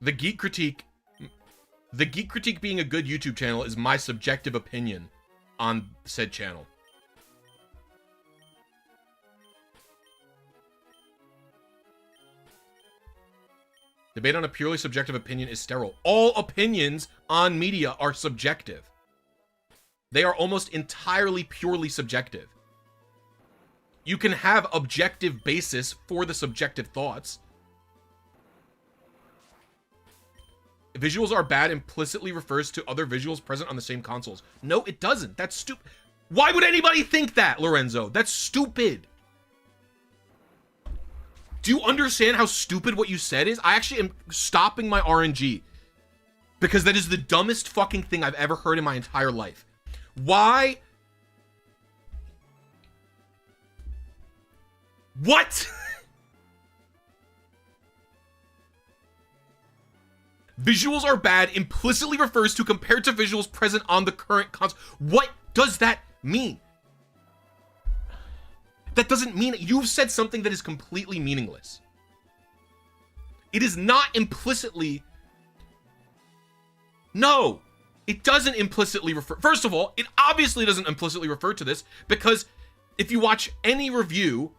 The Geek Critique being a good YouTube channel is my subjective opinion on said channel. Debate on a purely subjective opinion is sterile. All opinions on media are subjective. They are almost entirely purely subjective. You can have objective basis for the subjective thoughts. Visuals are bad implicitly refers to other visuals present on the same consoles. No, it doesn't. That's stupid. Why would anybody think that, Lorenzo? That's stupid. Do you understand how stupid what you said is? I actually am stopping my RNG because that is the dumbest fucking thing I've ever heard in my entire life. Why? What? Visuals are bad implicitly refers to compared to visuals present on the current console. What does that mean? That doesn't mean it. You've said something that is completely meaningless. It is not implicitly. No, it doesn't implicitly refer. First of all, it obviously doesn't implicitly refer to this because if you watch any review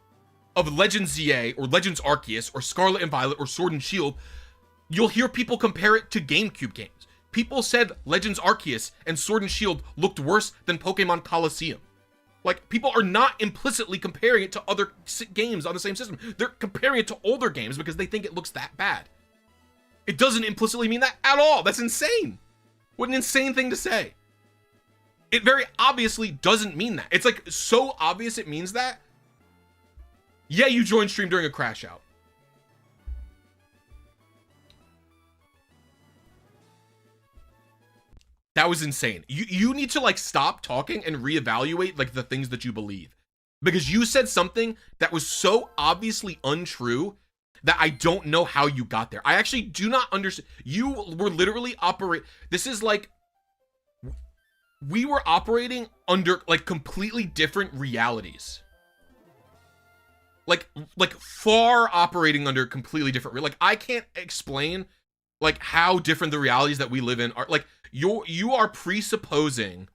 of Legends ZA or Legends Arceus or Scarlet and Violet or Sword and Shield, you'll hear people compare it to GameCube games. People said Legends Arceus and Sword and Shield looked worse than Pokemon Colosseum. Like, people are not implicitly comparing it to other games on the same system. They're comparing it to older games because they think it looks that bad. It doesn't implicitly mean that at all. That's insane. What an insane thing to say. It very obviously doesn't mean that. It's like so obvious it means that. Yeah, you joined stream during a crash out. That was insane. You need to like stop talking and reevaluate like the things that you believe. Because you said something that was so obviously untrue that I don't know how you got there. I actually do not understand. You were literally this is like we were operating under like completely different realities. Like far operating under completely different, like I can't explain like how different the realities that we live in are. Like you are presupposing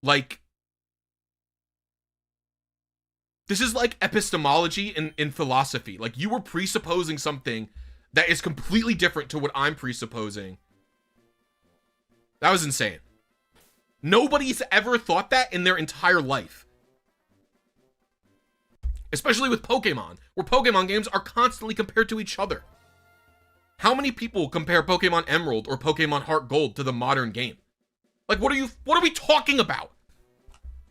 like this is like epistemology in philosophy. Like you were presupposing something that is completely different to what I'm presupposing. That was insane. Nobody's ever thought that in their entire life. Especially with Pokemon, where Pokemon games are constantly compared to each other. How many people compare Pokemon Emerald or Pokemon Heart Gold to the modern game? Like, what are we talking about?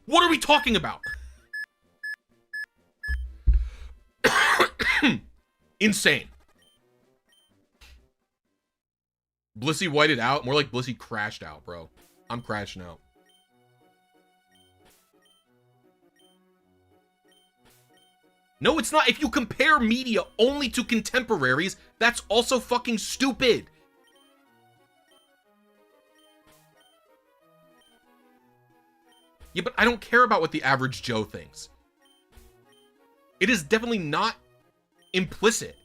What are we talking about? Insane. Blisy whited out. More like Blisy crashed out, bro. I'm crashing out. No, it's not. If you compare media only to contemporaries, that's also fucking stupid. Yeah, but I don't care about what the average Joe thinks. It is definitely not implicit.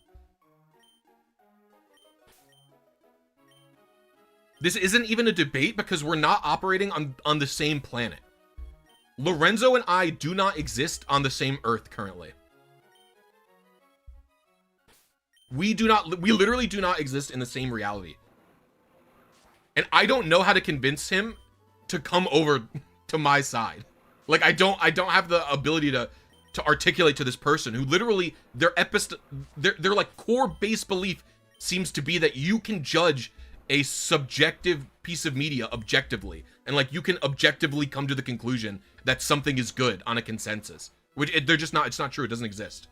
This isn't even a debate because we're not operating on the same planet. Lorenzo and I do not exist on the same Earth currently. We literally do not exist in the same reality. And I don't know how to convince him to come over to my side. Like, I don't have the ability to articulate to this person who literally their like core base belief seems to be that you can judge a subjective piece of media objectively, and like you can objectively come to the conclusion that something is good on a consensus, which they're just not. It's not true. It doesn't exist.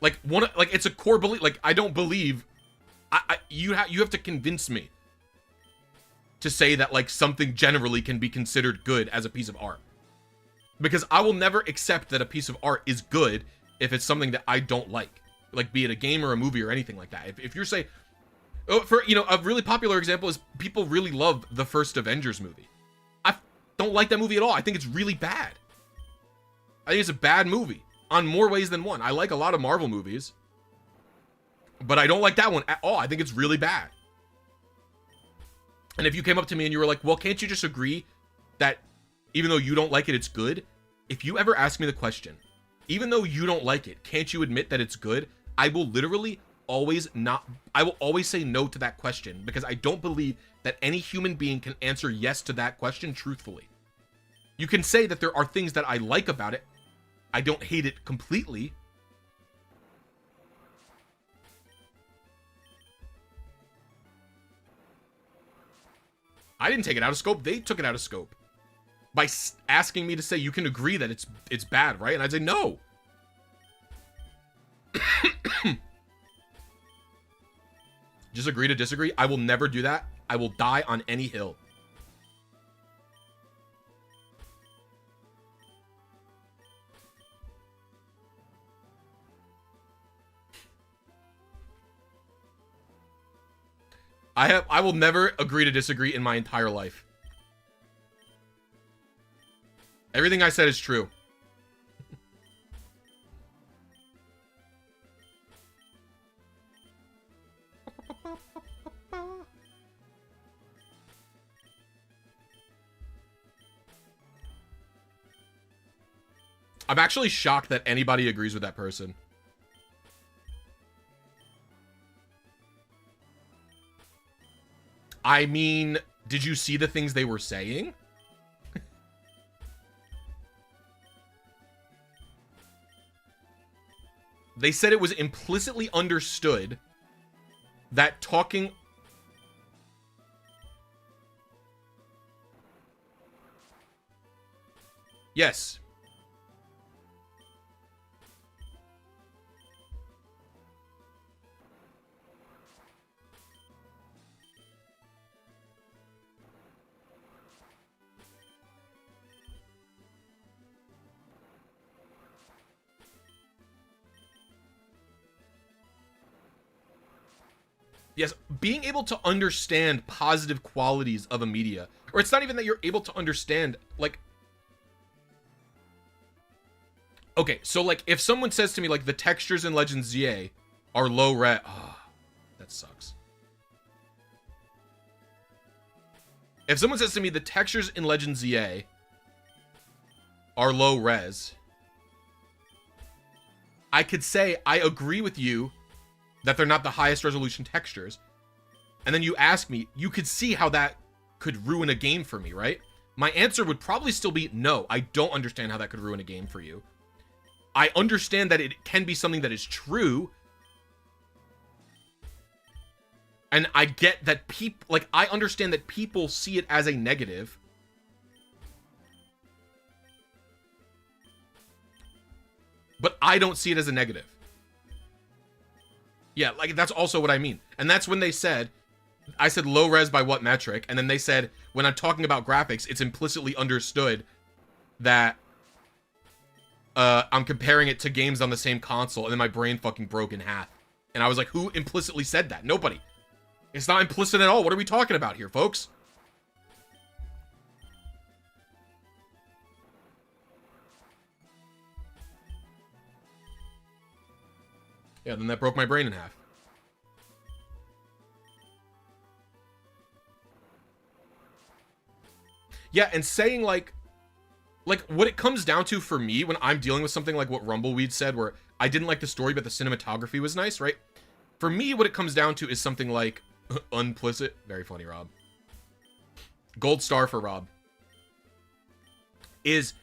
Like it's a core belief. Like, I don't believe you have to convince me to say that like something generally can be considered good as a piece of art, because I will never accept that a piece of art is good if it's something that I don't like be it a game or a movie or anything like that. If you're saying, oh, for, you know, a really popular example is people really love the first Avengers movie. I don't like that movie at all. I think it's really bad. I think it's a bad movie on more ways than one. I like a lot of Marvel movies, but I don't like that one at all. I think it's really bad. And if you came up to me and you were like, well, can't you just agree that even though you don't like it, it's good? If you ever ask me the question, even though you don't like it, can't you admit that it's good? I will literally I will always say no to that question, because I don't believe that any human being can answer yes to that question truthfully. You can say that there are things that I like about it. I don't hate it completely. I didn't take it out of scope. They took it out of scope by asking me to say, you can agree that it's bad, right? And I'd say no. Just agree to disagree. I will never do that. I will die on any hill. I will never agree to disagree in my entire life. Everything I said is true. I'm actually shocked that anybody agrees with that person. I mean, did you see the things they were saying? They said it was implicitly understood that talking... Yes. Yes, being able to understand positive qualities of a media, or it's not even that you're able to understand, like, okay, so like if someone says to me like the textures in Legend ZA are low res, oh, that sucks. If someone says to me the textures in Legend ZA are low res, I could say I agree with you that they're not the highest resolution textures. And then you ask me, you could see how that could ruin a game for me, right? My answer would probably still be no, I don't understand how that could ruin a game for you. I understand that it can be something that is true. And I get that people, like, I understand that people see it as a negative. But I don't see it as a negative. Yeah, like, that's also what I mean. And that's when they said, I said low res by what metric? And then they said, when I'm talking about graphics, it's implicitly understood that I'm comparing it to games on the same console. And then my brain fucking broke in half. And I was like, who implicitly said that? Nobody. It's not implicit at all. What are we talking about here, folks? Yeah, then that broke my brain in half. Yeah, and saying like like, what it comes down to for me when I'm dealing with something like what Rumbleweed said, where I didn't like the story, but the cinematography was nice, right? For me, what it comes down to is something like Unplicit. Very funny, Rob. Gold star for Rob. Is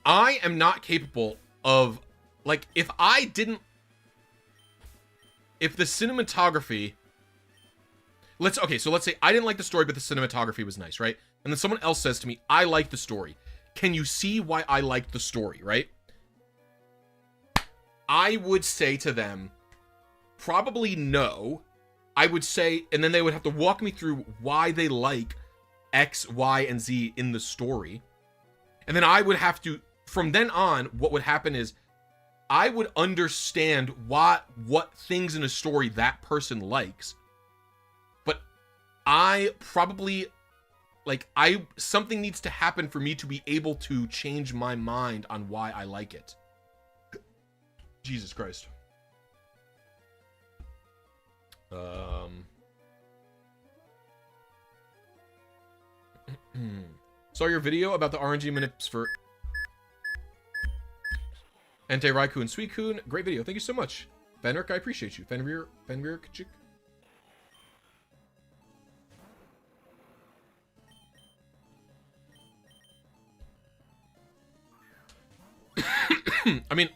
I am not capable of, like, if the cinematography, okay, so let's say I didn't like the story, but the cinematography was nice, right? And then someone else says to me, I like the story. Can you see why I liked the story, right? I would say to them, probably no. I would say, and then they would have to walk me through why they like X, Y, and Z in the story. And then I would have to, from then on, what would happen is I would understand what things in a story that person likes. But I probably, like, something needs to happen for me to be able to change my mind on why I like it. Jesus Christ. Saw your video about the RNG manips for Entei, Raikou, and Suicune. Great video. Thank you so much. Fenric, I appreciate you. Fenrir Kachik. I mean,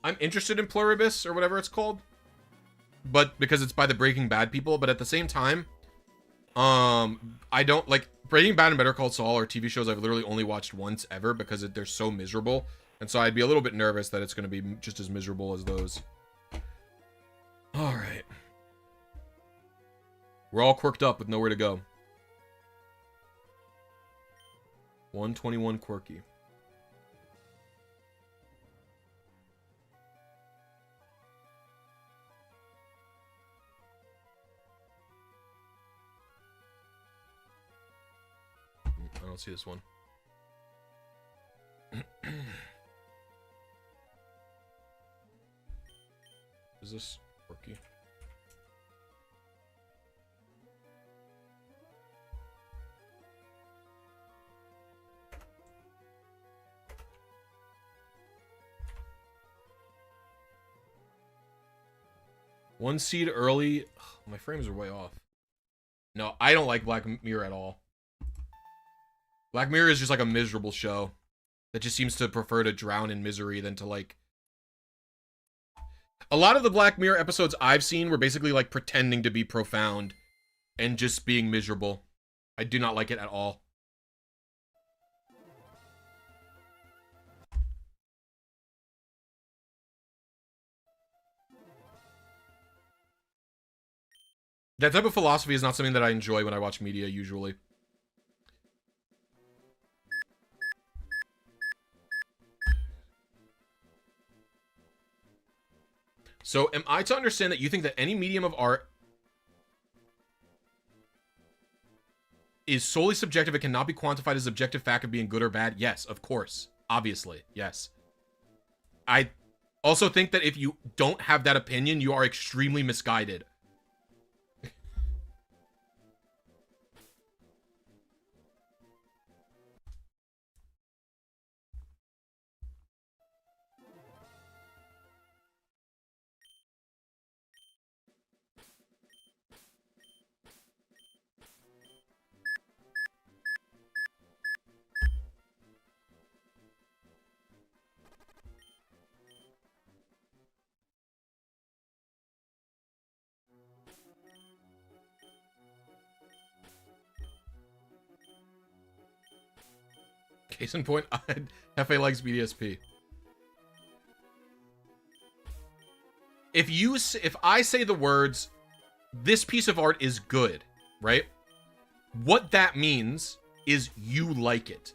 I'm interested in Pluribus, or whatever it's called, but because it's by the Breaking Bad people, but at the same time, I don't, like, Breaking Bad and Better Call Saul are TV shows I've literally only watched once ever because they're so miserable, and so I'd be a little bit nervous that it's going to be just as miserable as those. Alright. We're all quirked up with nowhere to go. 121 quirky. I don't see this one. Is this quirky? One seed early. Ugh, my frames are way off. No, I don't like Black Mirror at all. Black Mirror is just like a miserable show that just seems to prefer to drown in misery than to, like... A lot of the Black Mirror episodes I've seen were basically like pretending to be profound and just being miserable. I do not like it at all. That type of philosophy is not something that I enjoy when I watch media, usually. So, am I to understand that you think that any medium of art is solely subjective and cannot be quantified as objective fact of being good or bad? Yes, of course. Obviously, yes. I also think that if you don't have that opinion, you are extremely misguided. Case in point, Hefe likes BDSP. If I say the words, this piece of art is good, right? What that means is you like it.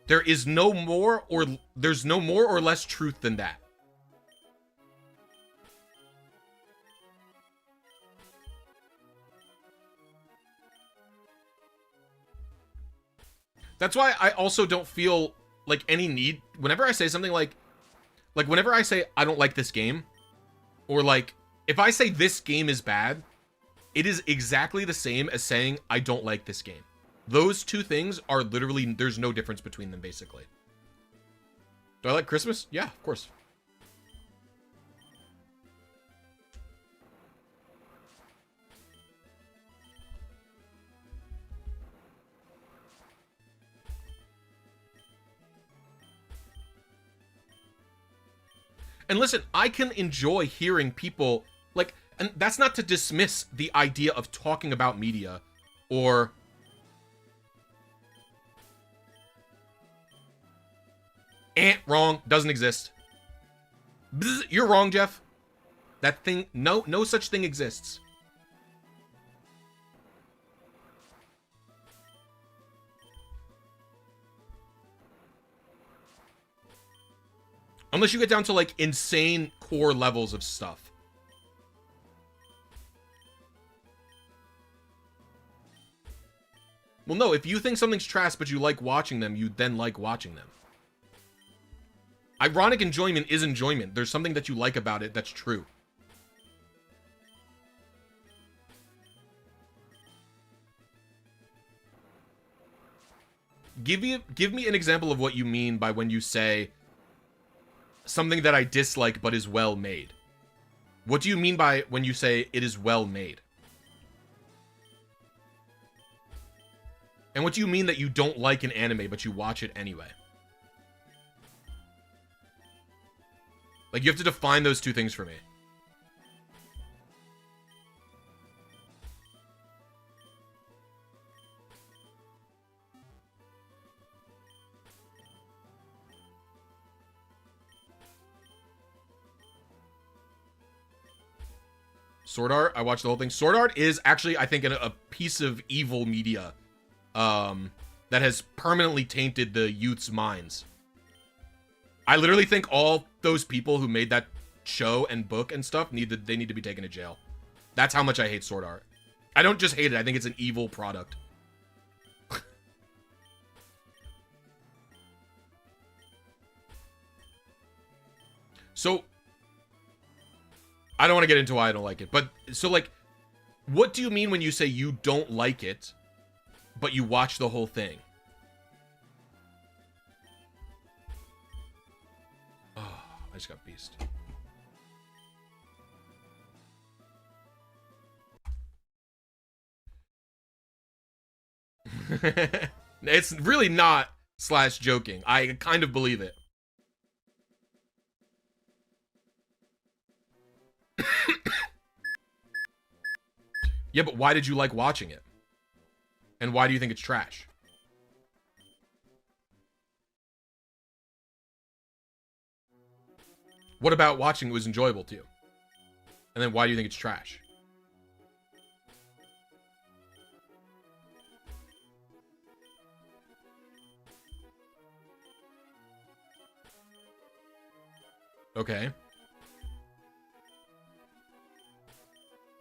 There's no more or less truth than that. That's why I also don't feel like any need whenever I say something like whenever I say I don't like this game, or like if I say this game is bad, It is exactly the same as saying, I don't like this game. Those two things are literally, there's no difference between them, basically. Do I like Christmas? Yeah, of course. And listen, I can enjoy hearing people, like, and that's not to dismiss the idea of talking about media, or... wrong, doesn't exist. Bzz, you're wrong, Jeff. That thing, no such thing exists. Unless you get down to, like, insane core levels of stuff. Well, no, if you think something's trash but you like watching them, you then like watching them. Ironic enjoyment is enjoyment. There's something that you like about it that's true. Give me an example of what you mean by when you say something that I dislike but is well made. What do you mean by when you say it is well made? And what do you mean that you don't like an anime but you watch it anyway? Like, you have to define those two things for me. Sword Art, I watched the whole thing. Sword Art is actually, I think, a piece of evil media that has permanently tainted the youth's minds. I literally think all those people who made that show and book and stuff need to be taken to jail. That's how much I hate Sword Art. I don't just hate it, I think it's an evil product. So, I don't want to get into why I don't like it, but, so, like, what do you mean when you say you don't like it, but you watch the whole thing? Oh, I just got beast. It's really not / joking. I kind of believe it. Yeah, but why did you like watching it? And why do you think it's trash? What about watching it was enjoyable to you? And then why do you think it's trash? Okay.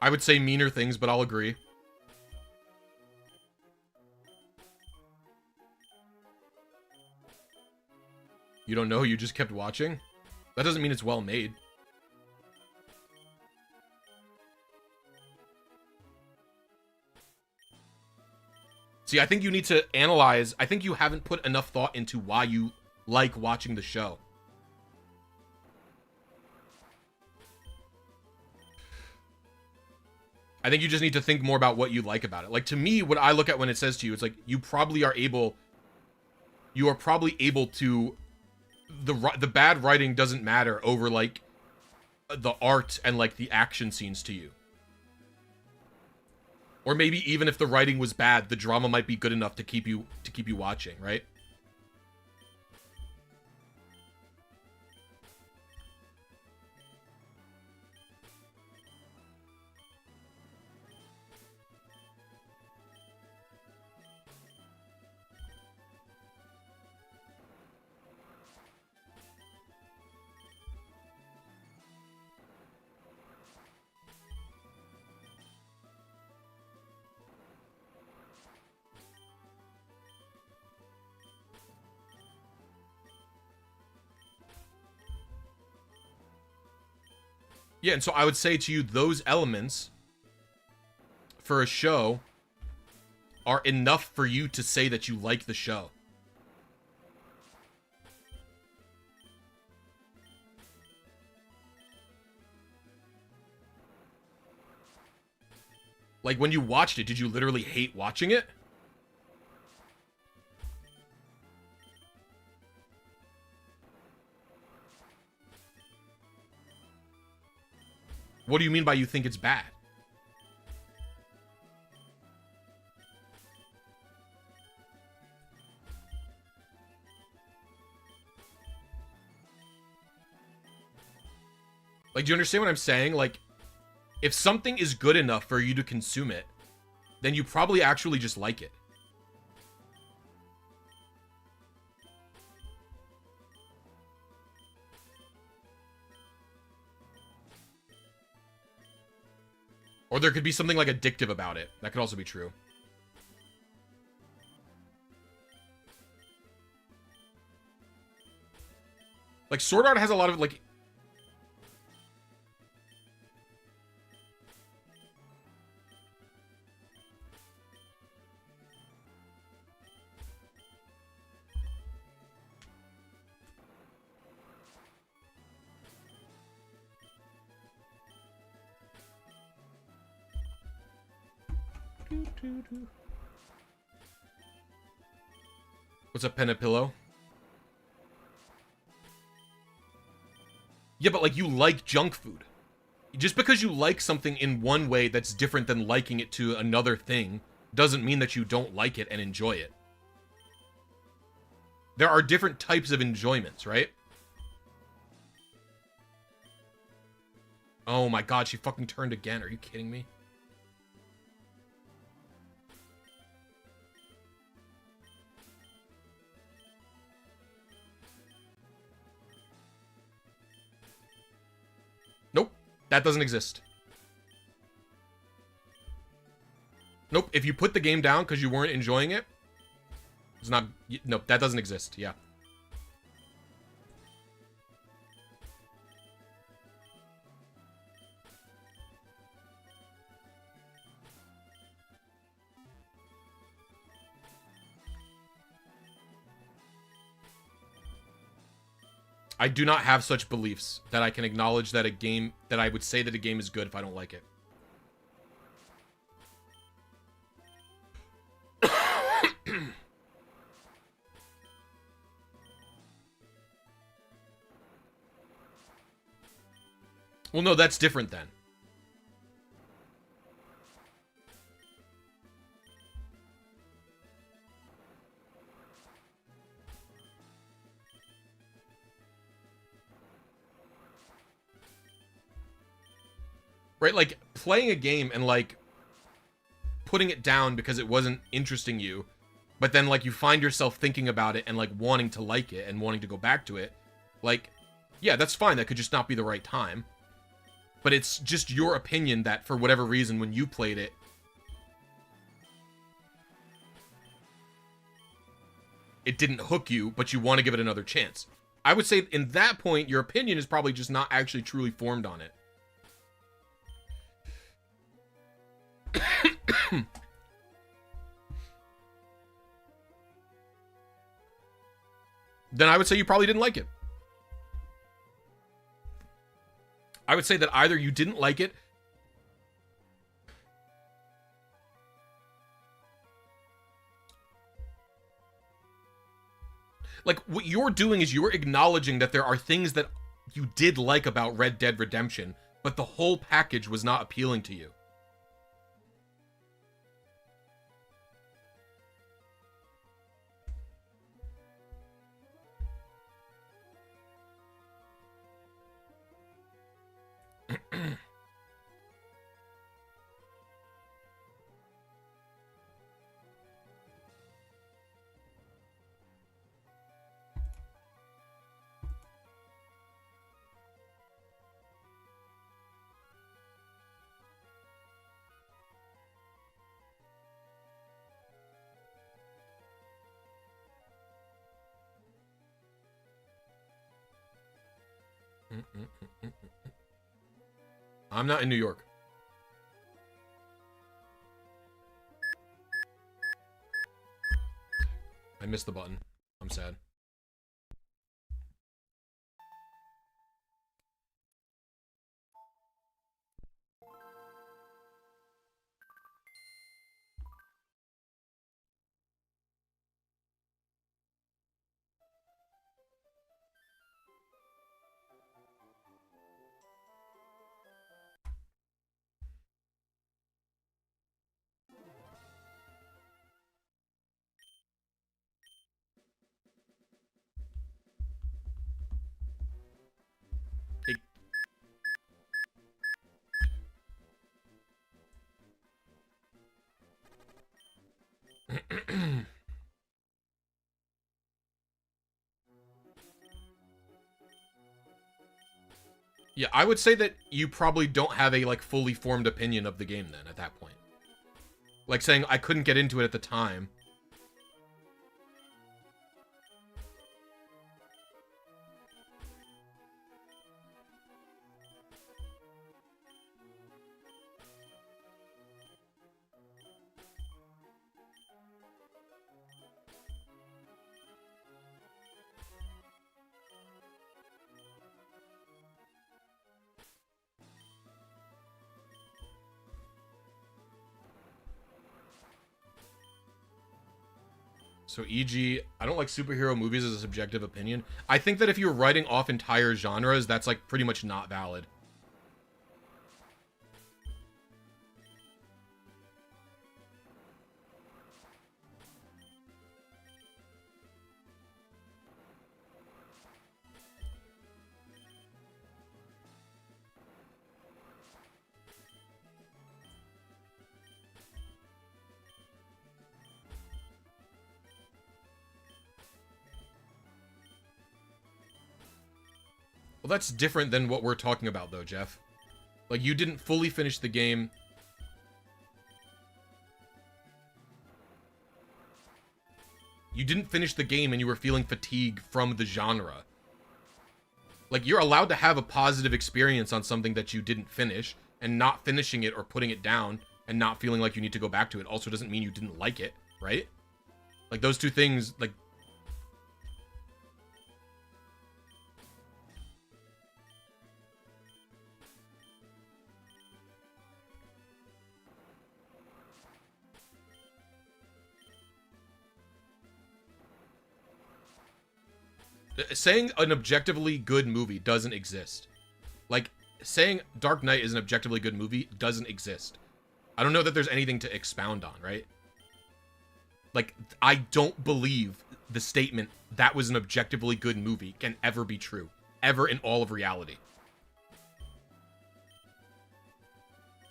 I would say meaner things, but I'll agree. You don't know, you just kept watching? That doesn't mean it's well made. See, I think you need to analyze. I think you haven't put enough thought into why you like watching the show. I think you just need to think more about what you like about it. Like, to me, what I look at when it says to you, it's like, you are probably able to, the bad writing doesn't matter over, like, the art and, like, the action scenes to you. Or maybe even if the writing was bad, the drama might be good enough to keep you watching, right? Yeah, and so I would say to you, those elements for a show are enough for you to say that you like the show. Like, when you watched it, did you literally hate watching it? What do you mean by you think it's bad? Like, do you understand what I'm saying? Like, if something is good enough for you to consume it, then you probably actually just like it. Or there could be something like addictive about it. That could also be true. Like, Sword Art has a lot of, like... What's up, Pen and Pillow? Yeah, but, like, you like junk food. Just because you like something in one way that's different than liking it to another thing doesn't mean that you don't like it and enjoy it. There are different types of enjoyments, right? Oh my god, she fucking turned again. Are you kidding me? Nope, that doesn't exist. Nope, if you put the game down because you weren't enjoying it, it's not... Nope, that doesn't exist, yeah. I do not have such beliefs that I can acknowledge that a game, that I would say that a game is good if I don't like it. Well, no, that's different then. Right, like, playing a game and, like, putting it down because it wasn't interesting you, but then, like, you find yourself thinking about it and, like, wanting to like it and wanting to go back to it, like, yeah, that's fine. That could just not be the right time. But it's just your opinion that, for whatever reason, when you played it, it didn't hook you, but you want to give it another chance. I would say, in that point, your opinion is probably just not actually truly formed on it. Then I would say you probably didn't like it. I would say that either you didn't like it, like, what you're doing is you're acknowledging that there are things that you did like about Red Dead Redemption, but the whole package was not appealing to you. I'm not in New York. missed the button. I'm sad. Yeah, I would say that you probably don't have a, like, fully formed opinion of the game then, at that point. Like, saying, I couldn't get into it at the time. So, e.g., I don't like superhero movies as a subjective opinion. I think that if you're writing off entire genres, that's, like, pretty much not valid. Well, that's different than what we're talking about, though, Jeff. Like, you didn't fully finish the game. You didn't finish the game and you were feeling fatigue from the genre. Like, you're allowed to have a positive experience on something that you didn't finish, and not finishing it or putting it down and not feeling like you need to go back to it also doesn't mean you didn't like it, right? Like, those two things, like... Saying an objectively good movie doesn't exist. Like, saying Dark Knight is an objectively good movie doesn't exist. I don't know that there's anything to expound on, right? Like, I don't believe the statement, that was an objectively good movie, can ever be true. Ever in all of reality.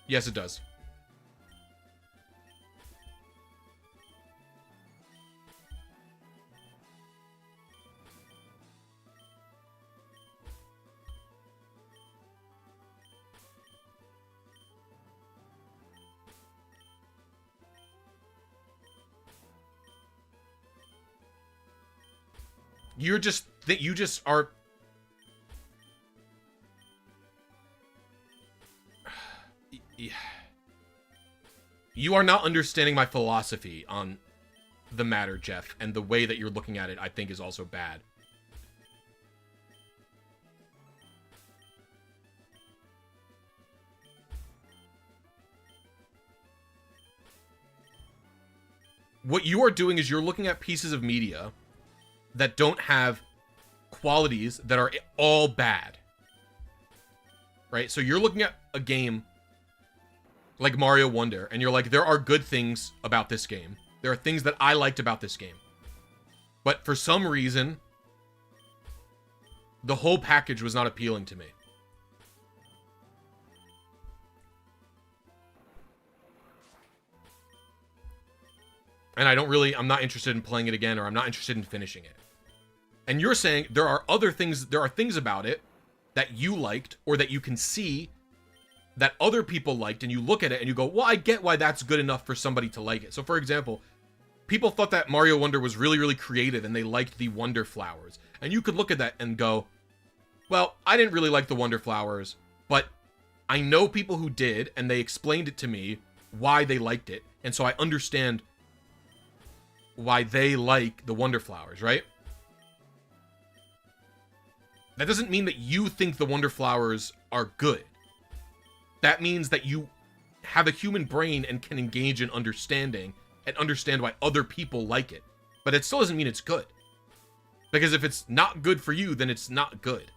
Yes, it does. You just are... You are not understanding my philosophy on the matter, Jeff, and the way that you're looking at it, I think, is also bad. What you are doing is you're looking at pieces of media that don't have qualities that are all bad. Right? So you're looking at a game like Mario Wonder, and you're like, there are good things about this game. There are things that I liked about this game. But for some reason, the whole package was not appealing to me. And I'm not interested in playing it again, or I'm not interested in finishing it. And you're saying there are things about it that you liked, or that you can see that other people liked, and you look at it and you go, well, I get why that's good enough for somebody to like it. So for example, people thought that Mario Wonder was really, really creative, and they liked the Wonder Flowers. And you could look at that and go, well, I didn't really like the Wonder Flowers, but I know people who did, and they explained it to me why they liked it. And so I understand why they like the Wonder Flowers, right? That doesn't mean that you think the Wonder Flowers are good. That means that you have a human brain and can engage in understanding and understand why other people like it. But it still doesn't mean it's good. Because if it's not good for you, then it's not good.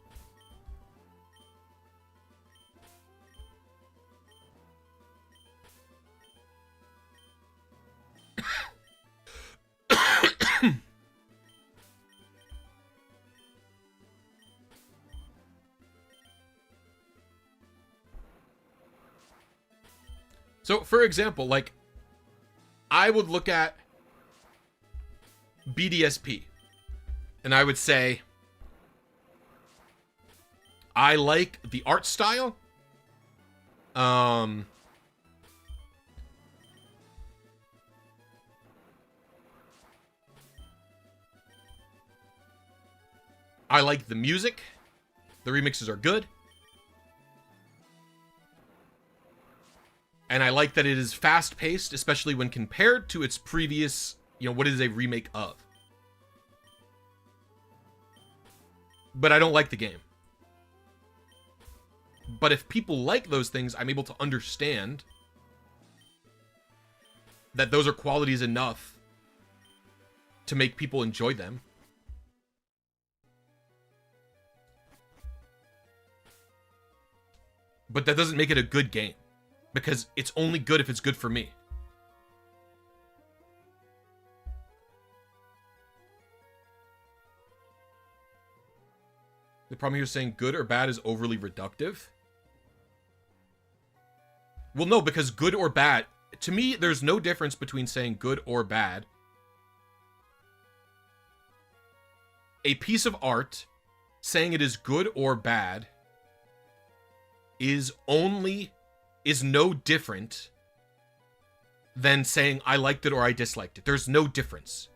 So, for example, like, I would look at BDSP, and I would say, I like the art style. I like the music. The remixes are good. And I like that it is fast-paced, especially when compared to its previous, what is a remake of. But I don't like the game. But if people like those things, I'm able to understand that those are qualities enough to make people enjoy them. But that doesn't make it a good game. Because it's only good if it's good for me. The problem here is saying good or bad is overly reductive. Well, no, because good or bad, to me, there's no difference between saying good or bad. A piece of art, saying it is good or bad, is no different than saying I liked it or I disliked it. There's no difference.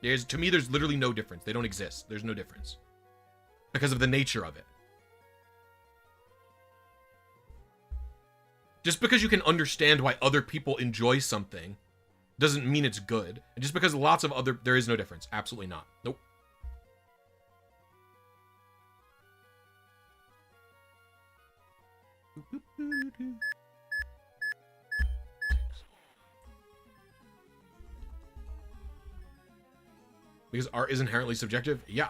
To me, there's literally no difference. They don't exist. There's no difference. Because of the nature of it. Just because you can understand why other people enjoy something doesn't mean it's good. And just because there is no difference. Absolutely not. Nope. Because art is inherently subjective? Yeah.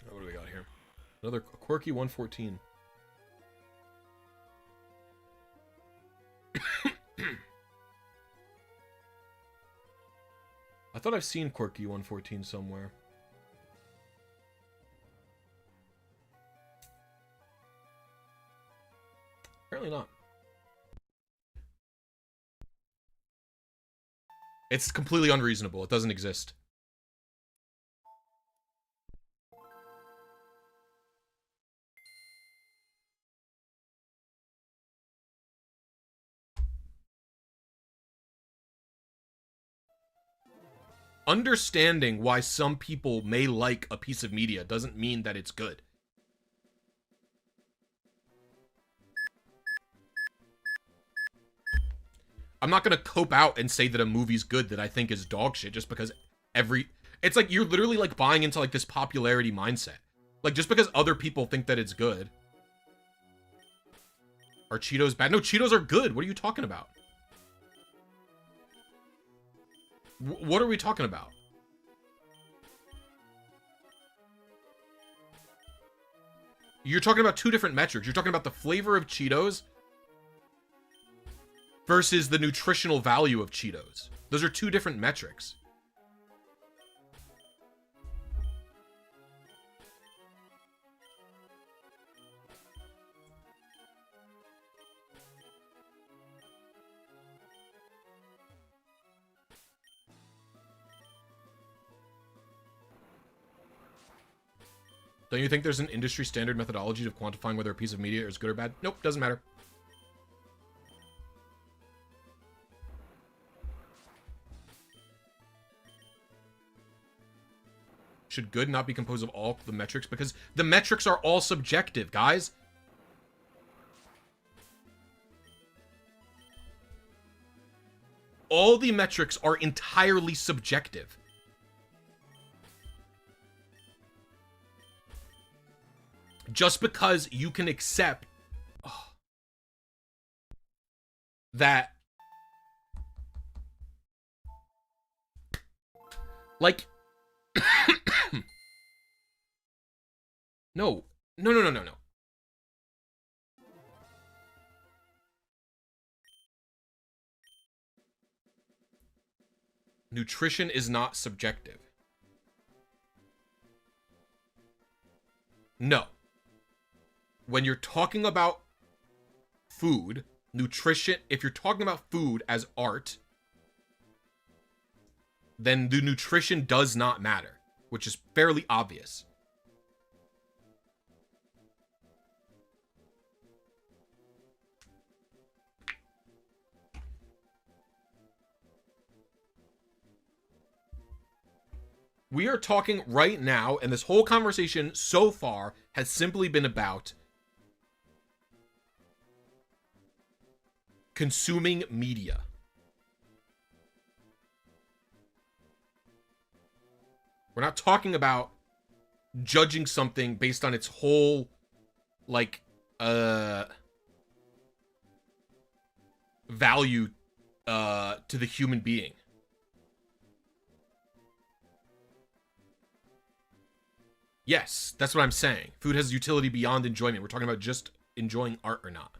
What do we got here? Another quirky 114. I thought I've seen quirky 114 somewhere. Apparently not. It's completely unreasonable. It doesn't exist. Understanding why some people may like a piece of media doesn't mean that it's good. I'm not gonna cope out and say that a movie's good that I think is dog shit just because it's like you're literally like buying into like this popularity mindset. Like just because other people think that it's good. Are Cheetos bad? No, Cheetos are good. What are you talking about? What are we talking about? You're talking about two different metrics. You're talking about the flavor of Cheetos versus the nutritional value of Cheetos. Those are two different metrics. Don't you think there's an industry standard methodology of quantifying whether a piece of media is good or bad? Nope, doesn't matter. Should good not be composed of all the metrics? Because the metrics are all subjective, guys. All the metrics are entirely subjective. Just because you can accept that, like, no. Nutrition is not subjective. No. When you're talking about food, nutrition, if you're talking about food as art, then the nutrition does not matter, which is fairly obvious. We are talking right now, and this whole conversation so far has simply been about consuming media. We're not talking about judging something based on its whole, like, value to the human being. Yes, that's what I'm saying. Food has utility beyond enjoyment. We're talking about just enjoying art or not.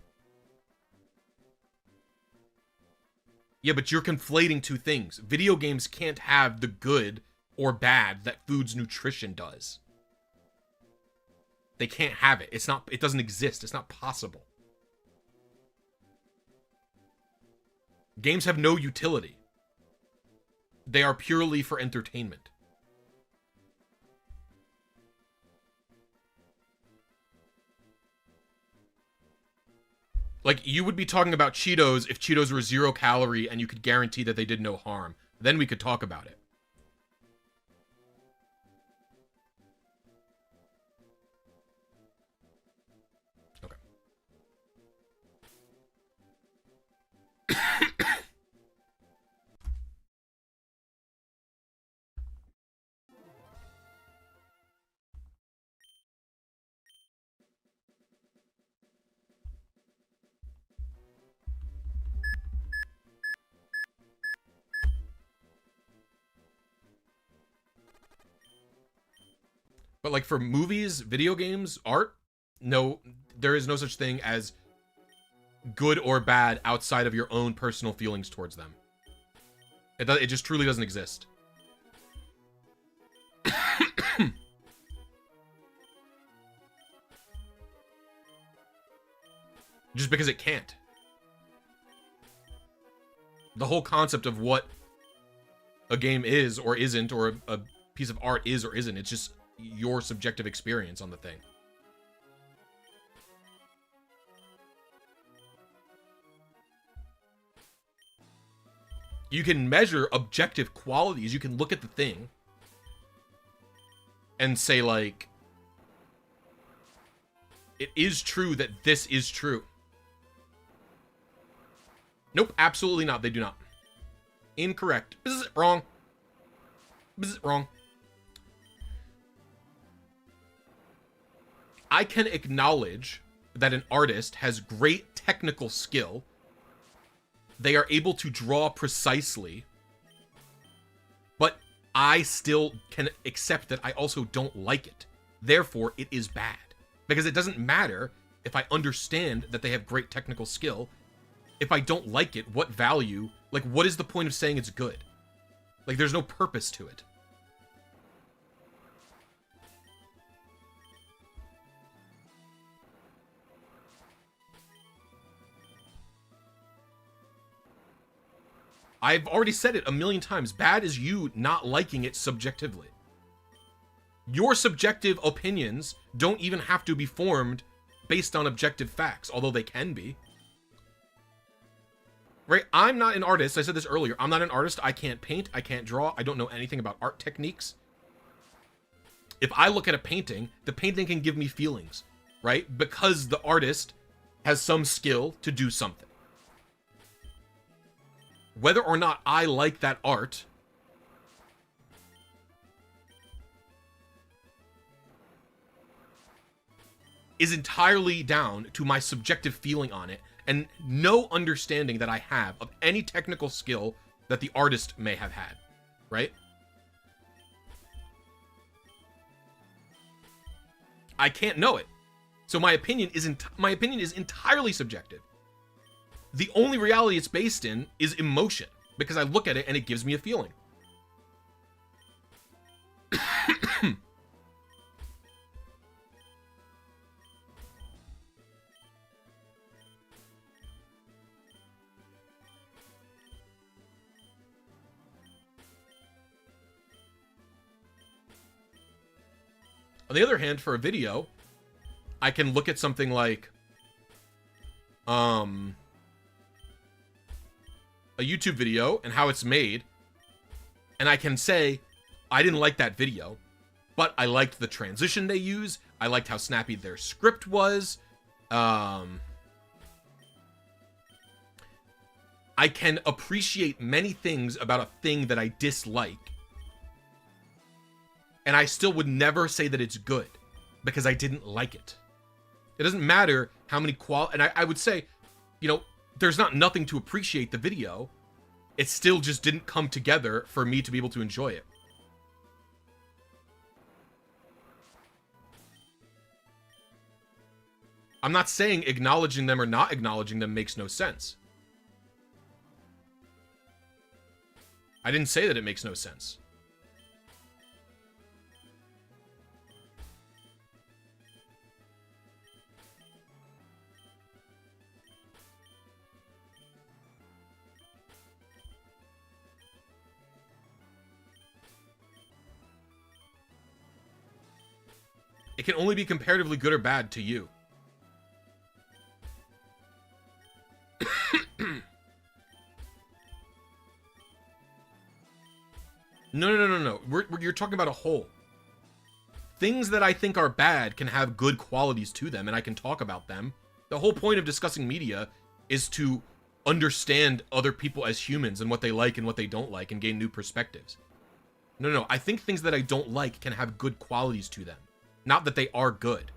Yeah, but you're conflating two things. Video games can't have the good or bad that food's nutrition does. They can't have it. It doesn't exist. It's not possible. Games have no utility. They are purely for entertainment. Like, you would be talking about Cheetos if Cheetos were 0 calorie and you could guarantee that they did no harm. Then we could talk about it. Okay. But like for movies, video games, art, no, there is no such thing as good or bad outside of your own personal feelings towards them. It just truly doesn't exist. Just because it can't. The whole concept of what a game is or isn't, or a piece of art is or isn't, it's just your subjective experience on the thing. You can measure objective qualities. You can look at the thing and say, like, it is true that this is true. Nope, absolutely not. They do not. Incorrect. This is wrong. This is wrong. I can acknowledge that an artist has great technical skill. They are able to draw precisely. But I still can accept that I also don't like it. Therefore, it is bad. Because it doesn't matter if I understand that they have great technical skill. If I don't like it, what value? Like, what is the point of saying it's good? Like, there's no purpose to it. I've already said it a million times. Bad is you not liking it subjectively. Your subjective opinions don't even have to be formed based on objective facts, although they can be. Right? I'm not an artist. I said this earlier. I'm not an artist. I can't paint. I can't draw. I don't know anything about art techniques. If I look at a painting, the painting can give me feelings, right? Because the artist has some skill to do something. Whether or not I like that art is entirely down to my subjective feeling on it and no understanding that I have of any technical skill that the artist may have had, right? I can't know it. So my opinion is entirely subjective. The only reality it's based in is emotion, because I look at it and it gives me a feeling. On the other hand, for a video, I can look at something like a YouTube video and how it's made, and I can say, I didn't like that video, but I liked the transition they use, I liked how snappy their script was, I can appreciate many things about a thing that I dislike, and I still would never say that it's good, because I didn't like it. It doesn't matter how many and I would say, you know, there's not nothing to appreciate the video. It still just didn't come together for me to be able to enjoy it. I'm not saying acknowledging them or not acknowledging them makes no sense. I didn't say that it makes no sense. It can only be comparatively good or bad to you. No. You're talking about a whole. Things that I think are bad can have good qualities to them, and I can talk about them. The whole point of discussing media is to understand other people as humans and what they like and what they don't like and gain new perspectives. No. I think things that I don't like can have good qualities to them. Not that they are good.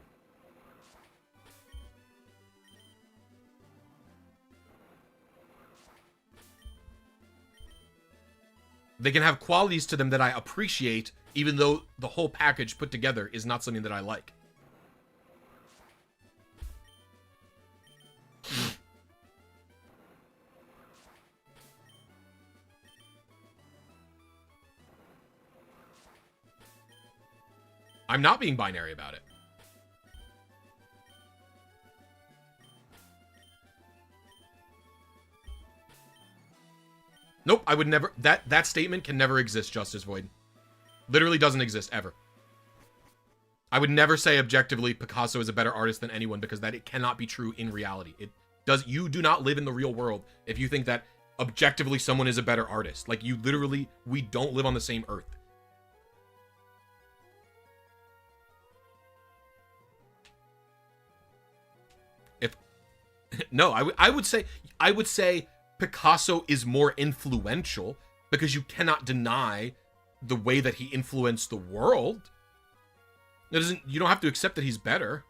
They can have qualities to them that I appreciate, even though the whole package put together is not something that I like. I'm not being binary about it. Nope, I would never... That statement can never exist, Justice Void. Literally doesn't exist, ever. I would never say objectively Picasso is a better artist than anyone, because that it cannot be true in reality. You do not live in the real world if you think that objectively someone is a better artist. Like, you literally... We don't live on the same earth. No, I would say Picasso is more influential because you cannot deny the way that he influenced the world. You don't have to accept that he's better.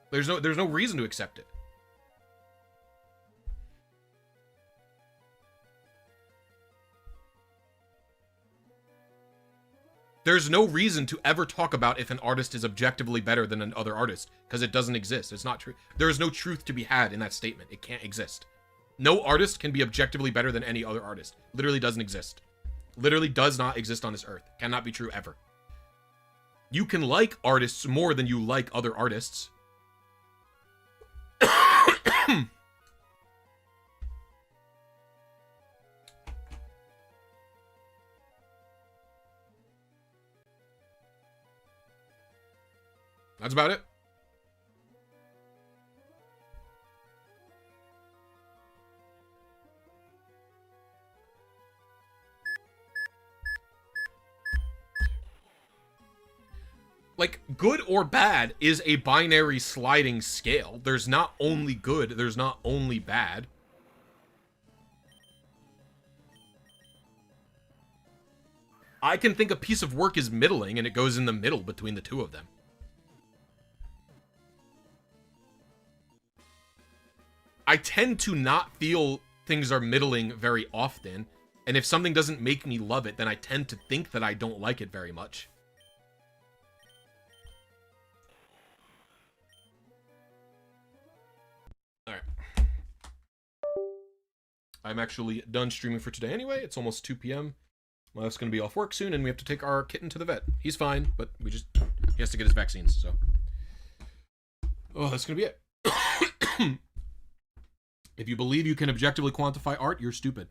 There's no reason to accept it. There's no reason to ever talk about if an artist is objectively better than another artist, because it doesn't exist. It's not true. There is no truth to be had in that statement. It can't exist. No artist can be objectively better than any other artist. Literally doesn't exist. Literally does not exist on this earth. Cannot be true ever. You can like artists more than you like other artists. That's about it. Like, good or bad is a binary sliding scale. There's not only good, there's not only bad. I can think a piece of work is middling, and it goes in the middle between the two of them. I tend to not feel things are middling very often, and if something doesn't make me love it, then I tend to think that I don't like it very much. Alright. I'm actually done streaming for today anyway. It's almost 2 p.m. My wife's going to be off work soon, and we have to take our kitten to the vet. He's fine, but he has to get his vaccines, so. Oh, that's going to be it. If you believe you can objectively quantify art, you're stupid.